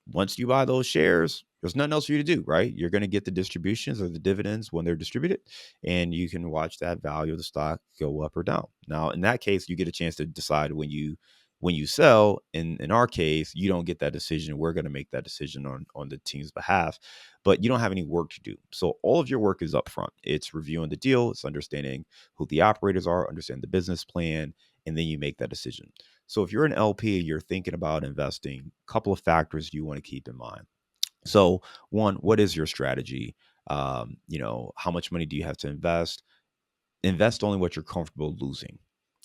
Speaker 1: Once you buy those shares, there's nothing else for you to do, right? You're going to get the distributions or the dividends when they're distributed, and you can watch that value of the stock go up or down. Now, in that case, you get a chance to decide when you sell. In our case, you don't get that decision. We're going to make that decision on the team's behalf, but you don't have any work to do. So all of your work is upfront. It's reviewing the deal, it's understanding who the operators are, understand the business plan, and then you make that decision. So if you're an LP, you're thinking about investing, a couple of factors you want to keep in mind. So one, what is your strategy? How much money do you have to invest? Invest only what you're comfortable losing.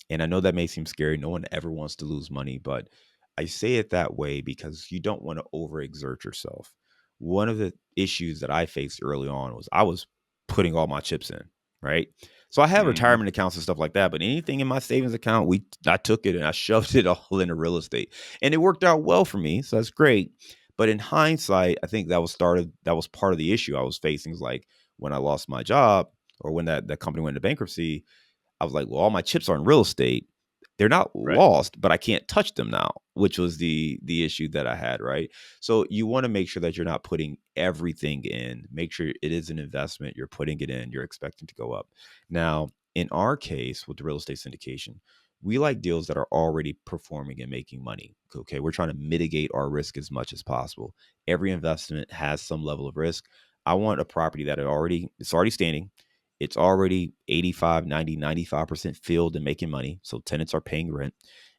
Speaker 1: And I know that may seem scary. No one ever wants to lose money, but I say it that way because you don't want to overexert yourself. One of the issues that I faced early on was I was putting all my chips in, right? So I had
Speaker 2: Mm-hmm.
Speaker 1: retirement accounts and stuff like that, but anything in my savings account, I took it and I shoved it all into real estate. And it worked out well for me. So that's great. But in hindsight, I think that was part of the issue I was facing is like when I lost my job or when that company went into bankruptcy, I was like, well, all my chips are in real estate. They're not
Speaker 2: Right.
Speaker 1: lost, but I can't touch them now, which was the issue that I had, right? So you want to make sure that you're not putting everything in. Make sure it is an investment. You're putting it in. You're expecting to go up. Now, in our case with the real estate syndication, we like deals that are already performing and making money. Okay, we're trying to mitigate our risk as much as possible. Every investment has some level of risk. I want a property that it's already standing, it's already 85, 90, 95% filled and making money. So tenants are paying rent.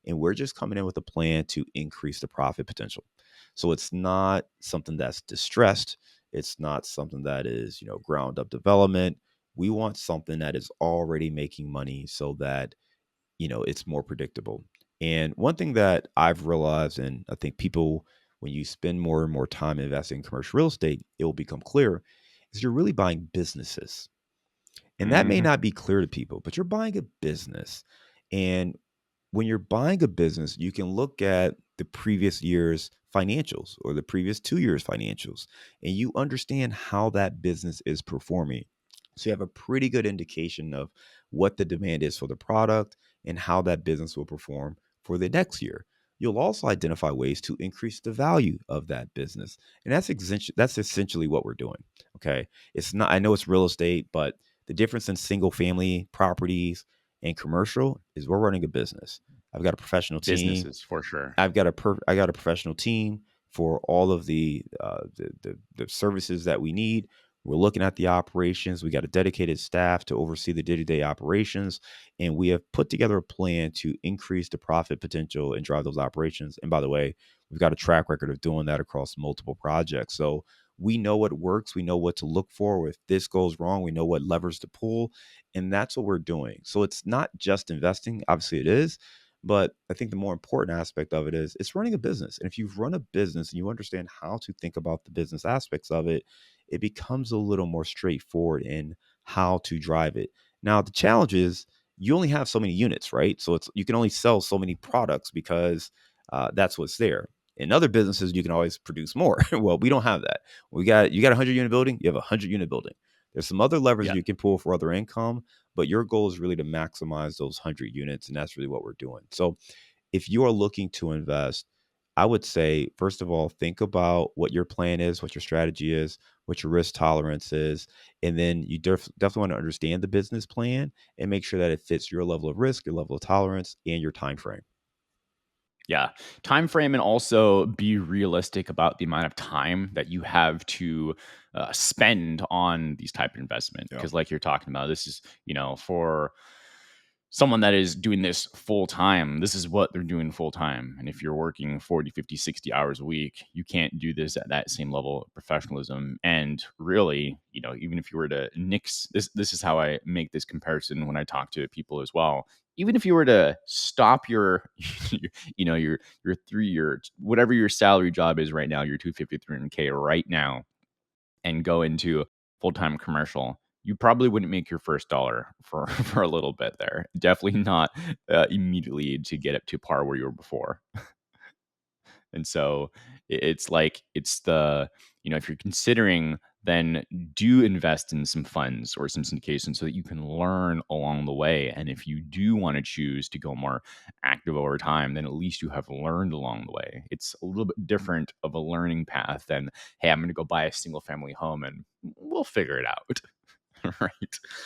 Speaker 1: And we're just coming in with a plan to increase the profit potential. So it's not something that's distressed. It's not something that is, ground up development. We want something that is already making money so that, it's more predictable. And one thing that I've realized, and I think people, when you spend more and more time investing in commercial real estate, it will become clear, is you're really buying businesses, and that may
Speaker 2: Mm-hmm.
Speaker 1: not be clear to people, but you're buying a business. And when you're buying a business, you can look at the previous year's financials or the previous 2 years financials, and you understand how that business is performing. So you have a pretty good indication of what the demand is for the product and how that business will perform for the next year. You'll also identify ways to increase the value of that business. And that's essentially what we're doing. Okay. It's not, I know it's real estate, but the difference in single family properties and commercial is we're running a business. I've got a professional team.
Speaker 2: Businesses for sure.
Speaker 1: I got a professional team for all of the services that we need. We're looking at the operations. We got a dedicated staff to oversee the day-to-day operations, and we have put together a plan to increase the profit potential and drive those operations. And by the way, we've got a track record of doing that across multiple projects. So we know what works. We know what to look for. If this goes wrong, we know what levers to pull, and that's what we're doing. So it's not just investing. Obviously, it is, but I think the more important aspect of it is it's running a business. And if you've run a business and you understand how to think about the business aspects of it, it becomes a little more straightforward in how to drive it. Now, the challenge is you only have so many units, right? So it's you can only sell so many products because that's what's there. In other businesses, you can always produce more. Well, we don't have that. You got a 100 unit building, you have a 100 unit building. There's some other levers
Speaker 2: Yeah.
Speaker 1: you can pull for other income, but your goal is really to maximize those 100 units, and that's really what we're doing. So if you are looking to invest, I would say, first of all, think about what your plan is, what your strategy is, what your risk tolerance is. And then you definitely want to understand the business plan and make sure that it fits your level of risk, your level of tolerance, and your time frame.
Speaker 2: Yeah. Time frame, and also be realistic about the amount of time that you have to spend on these type of investment.
Speaker 1: Yeah.
Speaker 2: Because like you're talking about, this is, for someone that is doing this full time, this is what they're doing full time. And if you're working 40, 50, 60 hours a week, you can't do this at that same level of professionalism. And really, even if you were to nix this is how I make this comparison when I talk to people as well. Even if you were to stop your, your 3 year, whatever your salary job is right now, your 250, 300K right now, and go into full-time commercial, you probably wouldn't make your first dollar for for a little bit there. Definitely not immediately to get up to par where you were before. And so it's like it's the, if you're considering, then do invest in some funds or some syndication so that you can learn along the way. And if you do want to choose to go more active over time, then at least you have learned along the way. It's a little bit different of a learning path than, hey, I'm going to go buy a single family home and we'll figure it out. Right.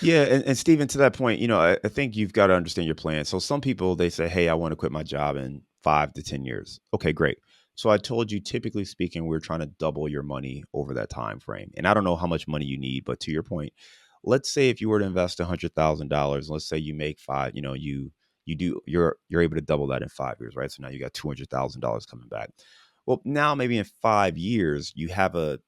Speaker 1: Yeah, and Stephen, to that point, I think you've got to understand your plan. So some people they say, "Hey, I want to quit my job in 5 to 10 years." Okay, great. So I told you, typically speaking, we're trying to double your money over that time frame. And I don't know how much money you need, but to your point, let's say if you were to invest $100,000, let's say you make five, you're able to double that in 5 years, right? So now you got $200,000 coming back. Well, now maybe in 5 years you have a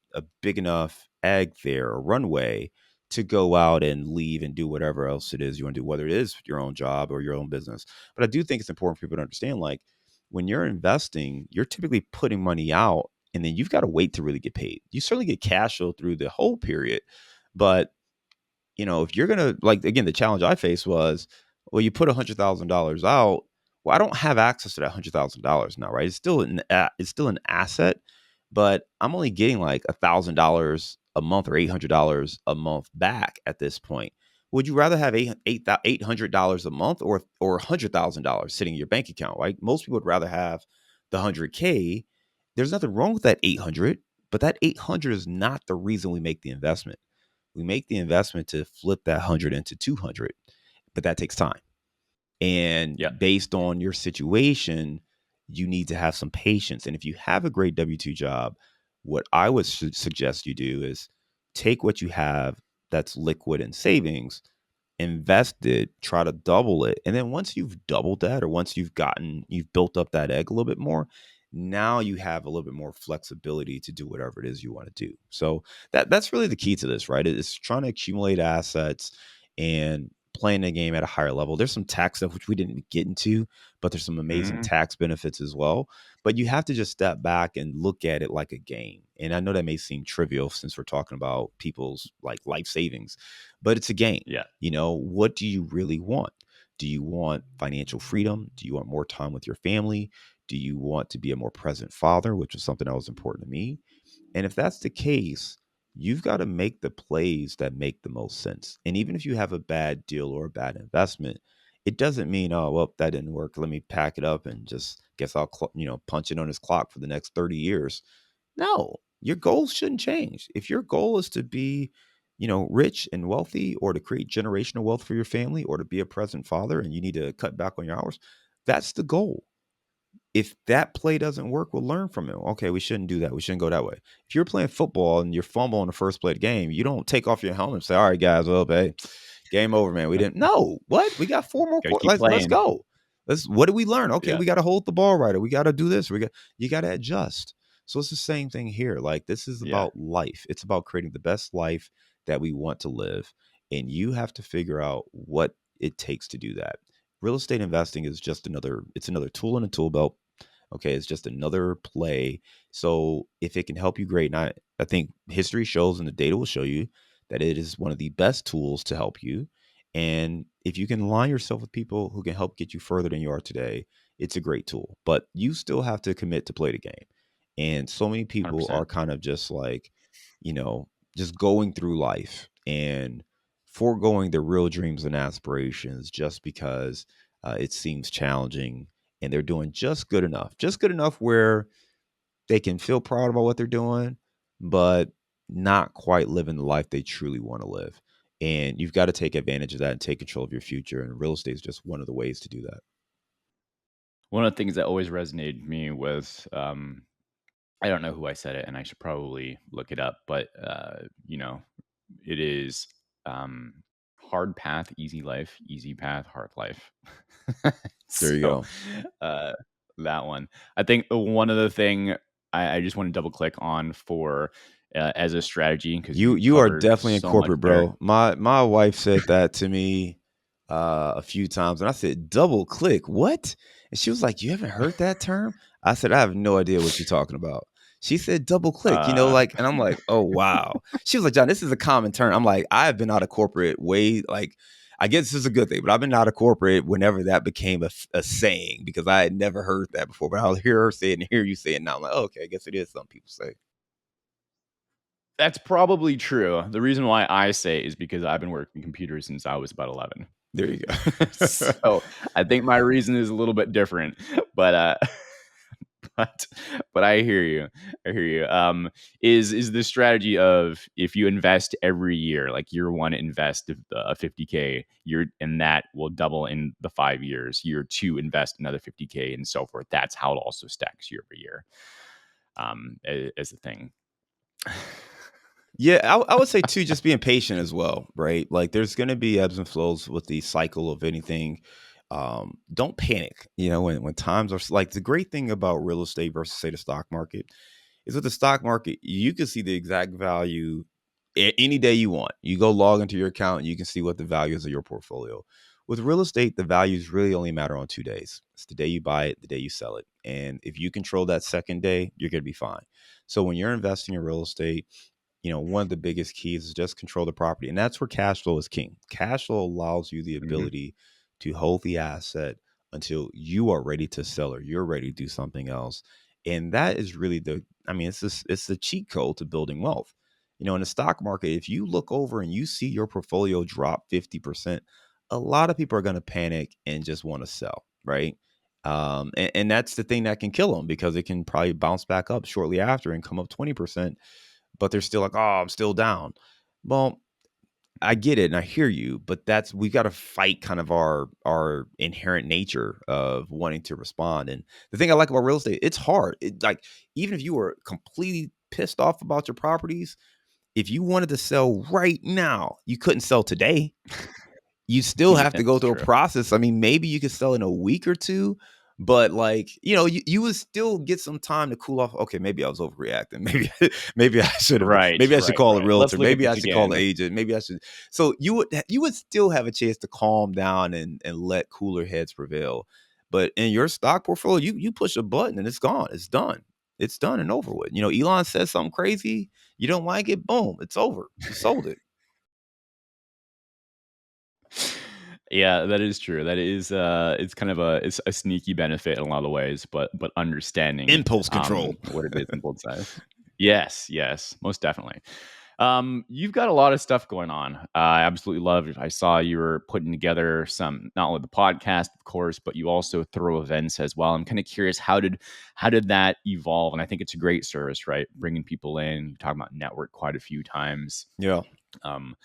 Speaker 1: big enough egg there, a runway to go out and leave and do whatever else it is you want to do, whether it is your own job or your own business. But I do think it's important for people to understand, like, when you're investing, you're typically putting money out and then you've got to wait to really get paid. You certainly get cash flow through the whole period. But, if you're going to, like, again, the challenge I faced was, well, you put $100,000 out. Well, I don't have access to that $100,000 now, right? It's still an asset, but I'm only getting like $1,000 a month or $800 a month back at this point. Would you rather have $800 a month or $100,000 sitting in your bank account? Right? Most people would rather have the 100K. There's nothing wrong with that 800, but that 800 is not the reason we make the investment. We make the investment to flip that 100 into 200, but that takes time. And
Speaker 2: Yeah.
Speaker 1: based on your situation, you need to have some patience. And if you have a great W-2 job, what I would suggest you do is take what you have that's liquid in savings, invest it, try to double it. And then once you've doubled that, or once you've built up that egg a little bit more, now you have a little bit more flexibility to do whatever it is you want to do. So that's really the key to this, right? It's trying to accumulate assets and playing the game at a higher level. There's some tax stuff which we didn't get into, but there's some amazing
Speaker 2: Mhm.
Speaker 1: tax benefits as well. But you have to just step back and look at it like a game. And I know that may seem trivial since we're talking about people's like life savings, but it's a game.
Speaker 2: Yeah.
Speaker 1: What do you really want? Do you want financial freedom? Do you want more time with your family? Do you want to be a more present father, which was something that was important to me? And if that's the case, you've got to make the plays that make the most sense. And even if you have a bad deal or a bad investment, it doesn't mean, oh, well, that didn't work. Let me pack it up and just guess I'll, punch it on his clock for the next 30 years. No, your goals shouldn't change. If your goal is to be, rich and wealthy, or to create generational wealth for your family, or to be a present father and you need to cut back on your hours, that's the goal. If that play doesn't work, we'll learn from it. Okay, we shouldn't do that. We shouldn't go that way. If you're playing football and you're fumbling the first play of the game, you don't take off your helmet and say, "All right, guys, well, hey, game over, man. We didn't." No, what? We got four more
Speaker 2: Got to
Speaker 1: quarters.
Speaker 2: keep
Speaker 1: Let's
Speaker 2: playing.
Speaker 1: go. What did we learn? Okay,
Speaker 2: Yeah,
Speaker 1: we got to hold the ball right, or we got to do this. You got to adjust. So it's the same thing here. Like, this is
Speaker 2: yeah,
Speaker 1: about life. It's about creating the best life that we want to live, and you have to figure out what it takes to do that. Real estate investing is just another tool in a tool belt. Okay, it's just another play. So if it can help you, great. And I think history shows and the data will show you that it is one of the best tools to help you. And if you can align yourself with people who can help get you further than you are today, it's a great tool. But you still have to commit to play the game. And so many people are
Speaker 2: 100%.
Speaker 1: kind of just like, you know, just going through life and foregoing their real dreams and aspirations just because it seems challenging, and they're doing just good enough where they can feel proud about what they're doing, but not quite living the life they truly want to live. And you've got to take advantage of that and take control of your future. And real estate is just one of the ways to do that.
Speaker 2: One of the things that always resonated me was, I don't know who I said it, and I should probably look it up, but it is, um, hard path, easy life, easy path, hard life.
Speaker 1: There you
Speaker 2: So,
Speaker 1: go.
Speaker 2: uh, that one. I think one other thing I just want to double click on for as a strategy, because
Speaker 1: You
Speaker 2: you
Speaker 1: you are
Speaker 2: covered
Speaker 1: definitely in
Speaker 2: so much
Speaker 1: corporate,
Speaker 2: there.
Speaker 1: bro. My wife said that to me a few times, and I said, "Double click, what?" And she was like, "You haven't heard that term?" I said, "I have no idea what you're talking about." She said, "Double click,"
Speaker 2: Uh,
Speaker 1: and I'm like, "Oh wow." She was like, "John, this is a common term." I'm like, "I have been out of corporate way like." I guess this is a good thing, but I've been out of corporate whenever that became a saying, because I had never heard that before. But I'll hear her say it and hear you say it now. I'm like, oh, okay, I guess it is something people say.
Speaker 2: that's probably true. The reason why I say it is because I've been working computers since I was about 11.
Speaker 1: There you go.
Speaker 2: So, I think my reason is a little bit different, but, but but I hear you. I hear you. Is the strategy of, if you invest every year, like year one, invest a 50K, year, and that will double in the 5 years. Year two, invest another 50K, and so forth. That's how it also stacks year over year. As a thing.
Speaker 1: Yeah, I would say too, just being patient as well, right? Like, there's going to be ebbs and flows with the cycle of anything. Don't panic. When times are like, the great thing about real estate versus, say, the stock market is, with the stock market, you can see the exact value any day you want. You go log into your account and you can see what the value is of your portfolio. With real estate, the values really only matter on 2 days. It's the day you buy it, the day you sell it. And if you control that second day, you're going to be fine. So when you're investing in real estate, one of the biggest keys is just control the property. And that's where cash flow is king. Cash flow allows you the
Speaker 2: Mhm.
Speaker 1: ability to hold the asset until you are ready to sell, or you're ready to do something else. And that is really it's the cheat code to building wealth. In the stock market, if you look over and you see your portfolio drop 50%, a lot of people are going to panic and just want to sell, right? And that's the thing that can kill them, because it can probably bounce back up shortly after and come up 20%, but they're still like, "Oh, I'm still down." Well, I get it and I hear you, but we've got to fight kind of our inherent nature of wanting to respond. And the thing I like about real estate, it's hard. Like, even if you were completely pissed off about your properties, if you wanted to sell right now, you couldn't sell today. You still
Speaker 2: Yeah,
Speaker 1: have to go
Speaker 2: that's
Speaker 1: through a
Speaker 2: true.
Speaker 1: process. I mean, maybe you could sell in a week or two, but, like, you would still get some time to cool off. Okay, maybe I was overreacting. Maybe I should have.
Speaker 2: Right,
Speaker 1: Maybe I should
Speaker 2: right,
Speaker 1: call a
Speaker 2: right. Let's
Speaker 1: realtor.
Speaker 2: look at
Speaker 1: Maybe I
Speaker 2: this
Speaker 1: should call an
Speaker 2: again.
Speaker 1: agent. Maybe I should. So you would still have a chance to calm down and let cooler heads prevail. But in your stock portfolio, you push a button and it's gone. It's done. It's done and over with. Elon says something crazy. You don't like it. Boom. It's over. You sold it.
Speaker 2: Yeah, that is true. That is it's kind of it's a sneaky benefit in a lot of ways, but understanding
Speaker 1: Impulse control.
Speaker 2: what it is on both sides. Yes, yes, most definitely. You've got a lot of stuff going on. I absolutely love it. I saw you were putting together some, not only the podcast, of course, but you also throw events as well. I'm kind of curious, how did that evolve? And I think it's a great service, right? Bringing people in. You talk about network quite a few times,
Speaker 1: Yeah.
Speaker 2: um,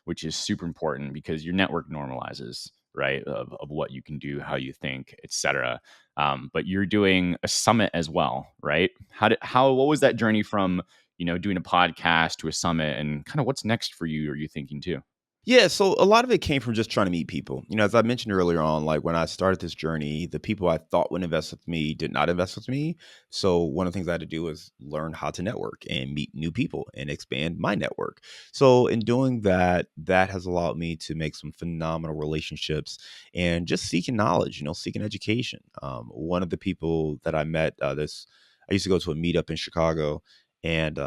Speaker 2: which is super important because your network normalizes, right, of what you can do, how you think, etc. But you're doing a summit as well, right? What was that journey from, doing a podcast to a summit, and kind of what's next for you? Are you thinking too?
Speaker 1: Yeah, so a lot of it came from just trying to meet people. As I mentioned earlier on, like when I started this journey, the people I thought would invest with me did not invest with me. So one of the things I had to do was learn how to network and meet new people and expand my network. So in doing that, that has allowed me to make some phenomenal relationships and just seeking knowledge, seeking education. One of the people that I met, I used to go to a meetup in Chicago, and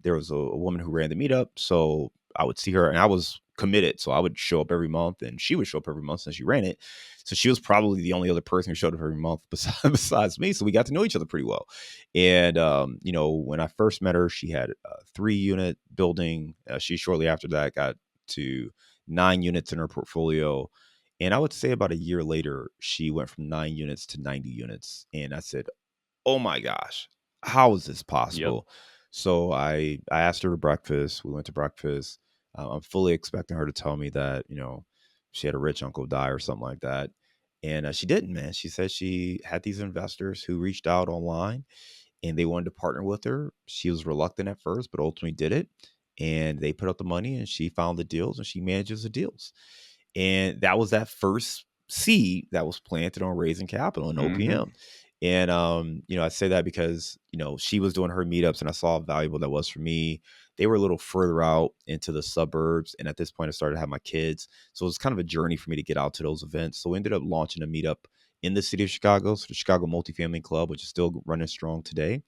Speaker 1: there was a woman who ran the meetup. So I would see her, and I was committed. So I would show up every month, and she would show up every month since she ran it. So she was probably the only other person who showed up every month besides me. So we got to know each other pretty well. And, when I first met her, she had a 3 unit building. She shortly after that got to 9 units in her portfolio. And I would say about a year later, she went from 9 units to 90 units. And I said, oh my gosh, how is this
Speaker 2: Yep.
Speaker 1: possible? So I asked her to breakfast. We went to breakfast. I'm fully expecting her to tell me that she had a rich uncle die or something like that, and she didn't. Man, she said she had these investors who reached out online and they wanted to partner with her. She was reluctant at first, but ultimately did it. And they put up the money, and she found the deals, and she manages the deals. And that was that first seed that was planted on raising capital in
Speaker 2: Hmm.
Speaker 1: OPM. And I say that because she was doing her meetups, and I saw how valuable that was for me. They were a little further out into the suburbs, and at this point, I started to have my kids, so it was kind of a journey for me to get out to those events. So we ended up launching a meetup in the city of Chicago, so the Chicago Multifamily Club, which is still running strong today.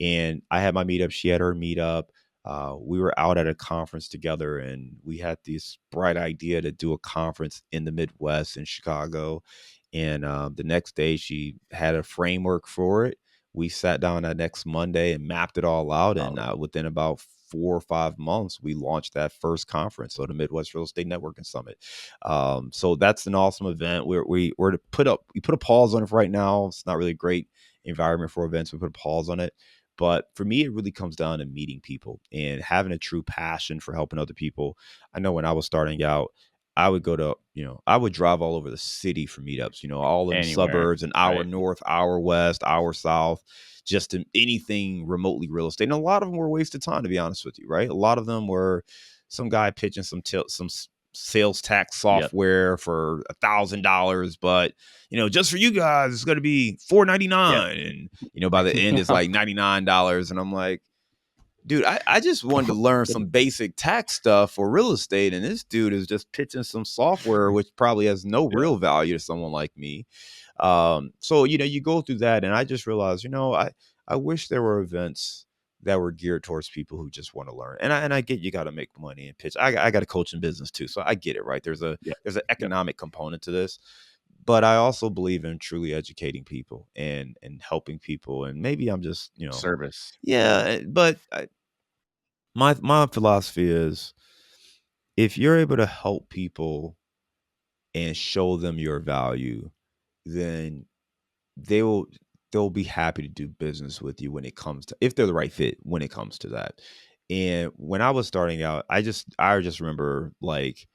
Speaker 1: And I had my meetup, she had her meetup. We were out at a conference together, and we had this bright idea to do a conference in the Midwest in Chicago. And the next day, she had a framework for it. We sat down that next Monday and mapped it all out. And
Speaker 2: Oh,
Speaker 1: within about 4 or 5 months, we launched that first conference, so the Midwest Real Estate Networking Summit. So that's an awesome event. We're to we put a pause on it for right now. It's not really a great environment for events. We put a pause on it. But for me, it really comes down to meeting people and having a true passion for helping other people. I know when I was starting out, I would go to, I would drive all over the city for meetups, all in the
Speaker 2: anywhere,
Speaker 1: suburbs, an hour
Speaker 2: right?
Speaker 1: north, hour west, hour south, just to anything remotely real estate. And a lot of them were wasted time, to be honest with you, right? A lot of them were some guy pitching some sales tax
Speaker 2: Yep.
Speaker 1: software for $1,000, but just for you guys, it's going to be
Speaker 2: Yep.
Speaker 1: $499, and by the end, it's like $99. And I'm like, dude, I just wanted to learn some basic tax stuff for real estate. And this dude is just pitching some software, which probably has no
Speaker 2: Yeah.
Speaker 1: real value to someone like me. So, you go through that. And I just realized, I wish there were events that were geared towards people who just want to learn. And I get you got to make money and pitch. I got a coaching business too. So I get it, right?
Speaker 2: Yep.
Speaker 1: There's an
Speaker 2: Yep.
Speaker 1: economic component to this, but I also believe in truly educating people and helping people. And maybe I'm just,
Speaker 2: Service.
Speaker 1: yeah, but my philosophy is if you're able to help people and show them your value, then they will they'll be happy to do business with you when it comes to, if they're the right fit when it comes to that. And when I was starting out, I just remember, like,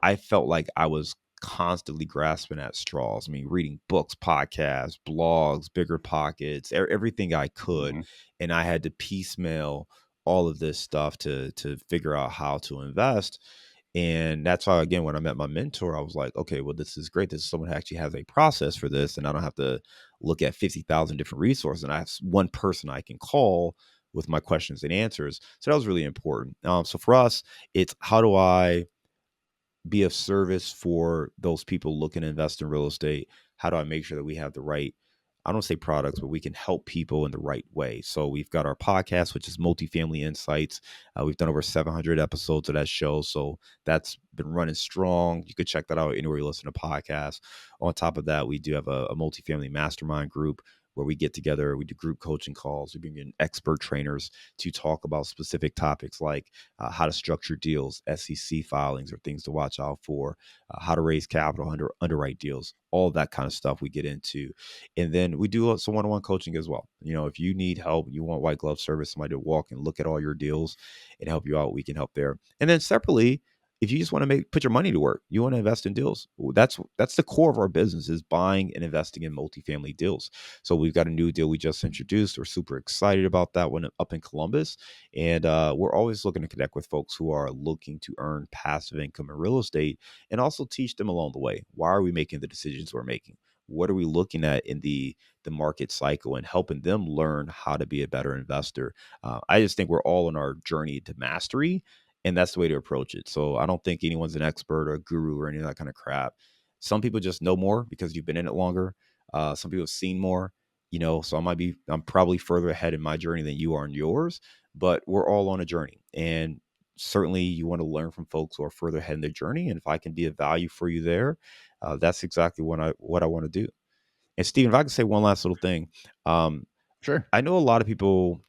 Speaker 1: I felt like I was constantly grasping at straws. I mean, reading books, podcasts, blogs, bigger pockets, everything I could,
Speaker 2: Hmm.
Speaker 1: and I had to piecemeal all of this stuff to figure out how to invest. And that's why, again, when I met my mentor, I was like, okay, well, this is great. This is someone who actually has a process for this, and I don't have to look at 50,000 different resources. And I have one person I can call with my questions and answers. So that was really important. So for us, it's how do I be of service for those people looking to invest in real estate? How do I make sure that we have the right I don't say products, but we can help people in the right way. So we've got our podcast, which is Multifamily Insights. We've done over 700 episodes of that show. So that's been running strong. You could check that out anywhere you listen to podcasts. On top of that, we do have a multifamily mastermind group where we get together, we do group coaching calls, we bring in expert trainers to talk about specific topics like how to structure deals, SEC filings or things to watch out for, how to raise capital, underwrite deals, all that kind of stuff we get into. And then we do some one-on-one coaching as well. If you need help, you want white glove service, somebody to walk and look at all your deals and help you out, we can help there. And then separately, if you just want to put your money to work, you want to invest in deals. That's the core of our business, is buying and investing in multifamily deals. So we've got a new deal we just introduced. We're super excited about that one up in Columbus. And we're always looking to connect with folks who are looking to earn passive income in real estate and also teach them along the way. Why are we making the decisions we're making? What are we looking at in the market cycle, and helping them learn how to be a better investor? I just think we're all on our journey to mastery, and that's the way to approach it. So I don't think anyone's an expert or a guru or any of that kind of crap. Some people just know more because you've been in it longer. Some people have seen more, so I'm probably further ahead in my journey than you are in yours, but we're all on a journey. And certainly you want to learn from folks who are further ahead in their journey. And if I can be of value for you there, that's exactly what I want to do. And Stephen, if I could say one last little thing,
Speaker 2: Sure.
Speaker 1: I know a lot of people,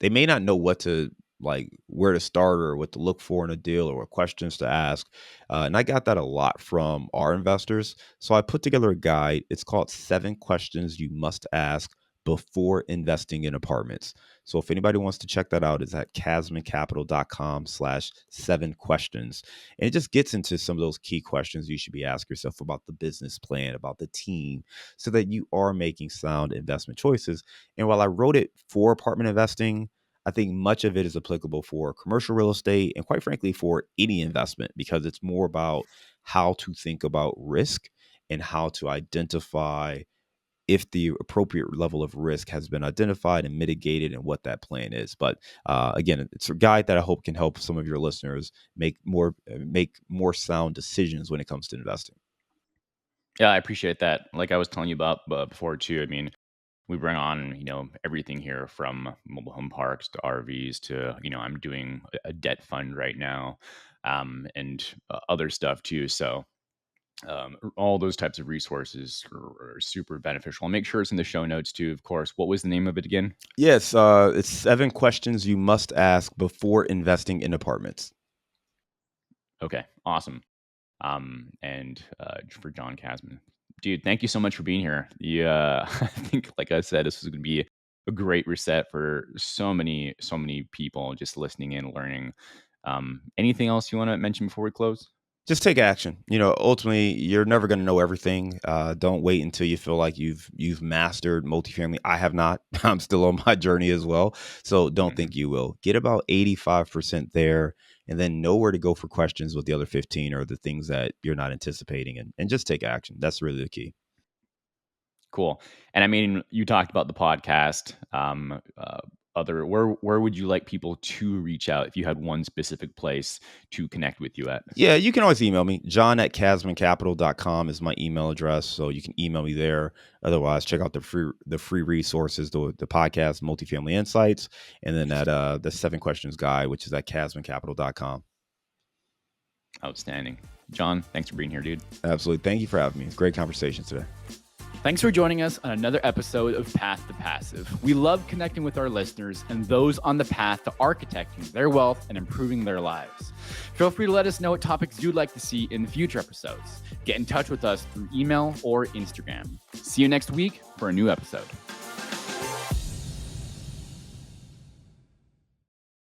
Speaker 1: they may not know where to start or what to look for in a deal or what questions to ask. And I got that a lot from our investors. So I put together a guide. It's called 7 Questions You Must Ask Before Investing in Apartments. So if anybody wants to check that out, it's at casmoncapital.com/7 questions. And it just gets into some of those key questions you should be asking yourself about the business plan, about the team, so that you are making sound investment choices. And while I wrote it for apartment investing, I think much of it is applicable for commercial real estate and, quite frankly, for any investment, because it's more about how to think about risk and how to identify if the appropriate level of risk has been identified and mitigated and what that plan is. But again, it's a guide that I hope can help some of your listeners make more sound decisions when it comes to investing.
Speaker 2: Yeah, I appreciate that. Like I was telling you about before too. I mean, we bring on, everything here from mobile home parks to RVs to, I'm doing a debt fund right now, and other stuff too. So all those types of resources are super beneficial. I'll make sure it's in the show notes too, of course. What was the name of it again?
Speaker 1: Yes, it's 7 questions you must ask before investing in apartments.
Speaker 2: Okay, awesome. And for John Casmon, dude, thank you so much for being here. Yeah, I think, like I said, this is going to be a great reset for so many people just listening in, learning. Anything else you want to mention before we close?
Speaker 1: Just take action. Ultimately, you're never going to know everything. Don't wait until you feel like you've mastered multifamily. I have not. I'm still on my journey as well. So don't
Speaker 2: Mhm.
Speaker 1: think you will. Get about 85% there, and then know where to go for questions with the other 15 or the things that you're not anticipating, and just take action. That's really the key.
Speaker 2: Cool. And I mean, you talked about the podcast. Other where would you like people to reach out if you had one specific place to connect with you at?
Speaker 1: Yeah, you can always email me. John@casmoncapital.com is my email address. So you can email me there. Otherwise, check out the free resources, the podcast, Multifamily Insights, and then at the 7 Questions Guide, which is at casmoncapital.com.
Speaker 2: Outstanding. John, thanks for being here, dude.
Speaker 1: Absolutely. Thank you for having me. It's a great conversation today.
Speaker 2: Thanks for joining us on another episode of Path to Passive. We love connecting with our listeners and those on the path to architecting their wealth and improving their lives. Feel free to let us know what topics you'd like to see in future episodes. Get in touch with us through email or Instagram. See you next week for a new episode.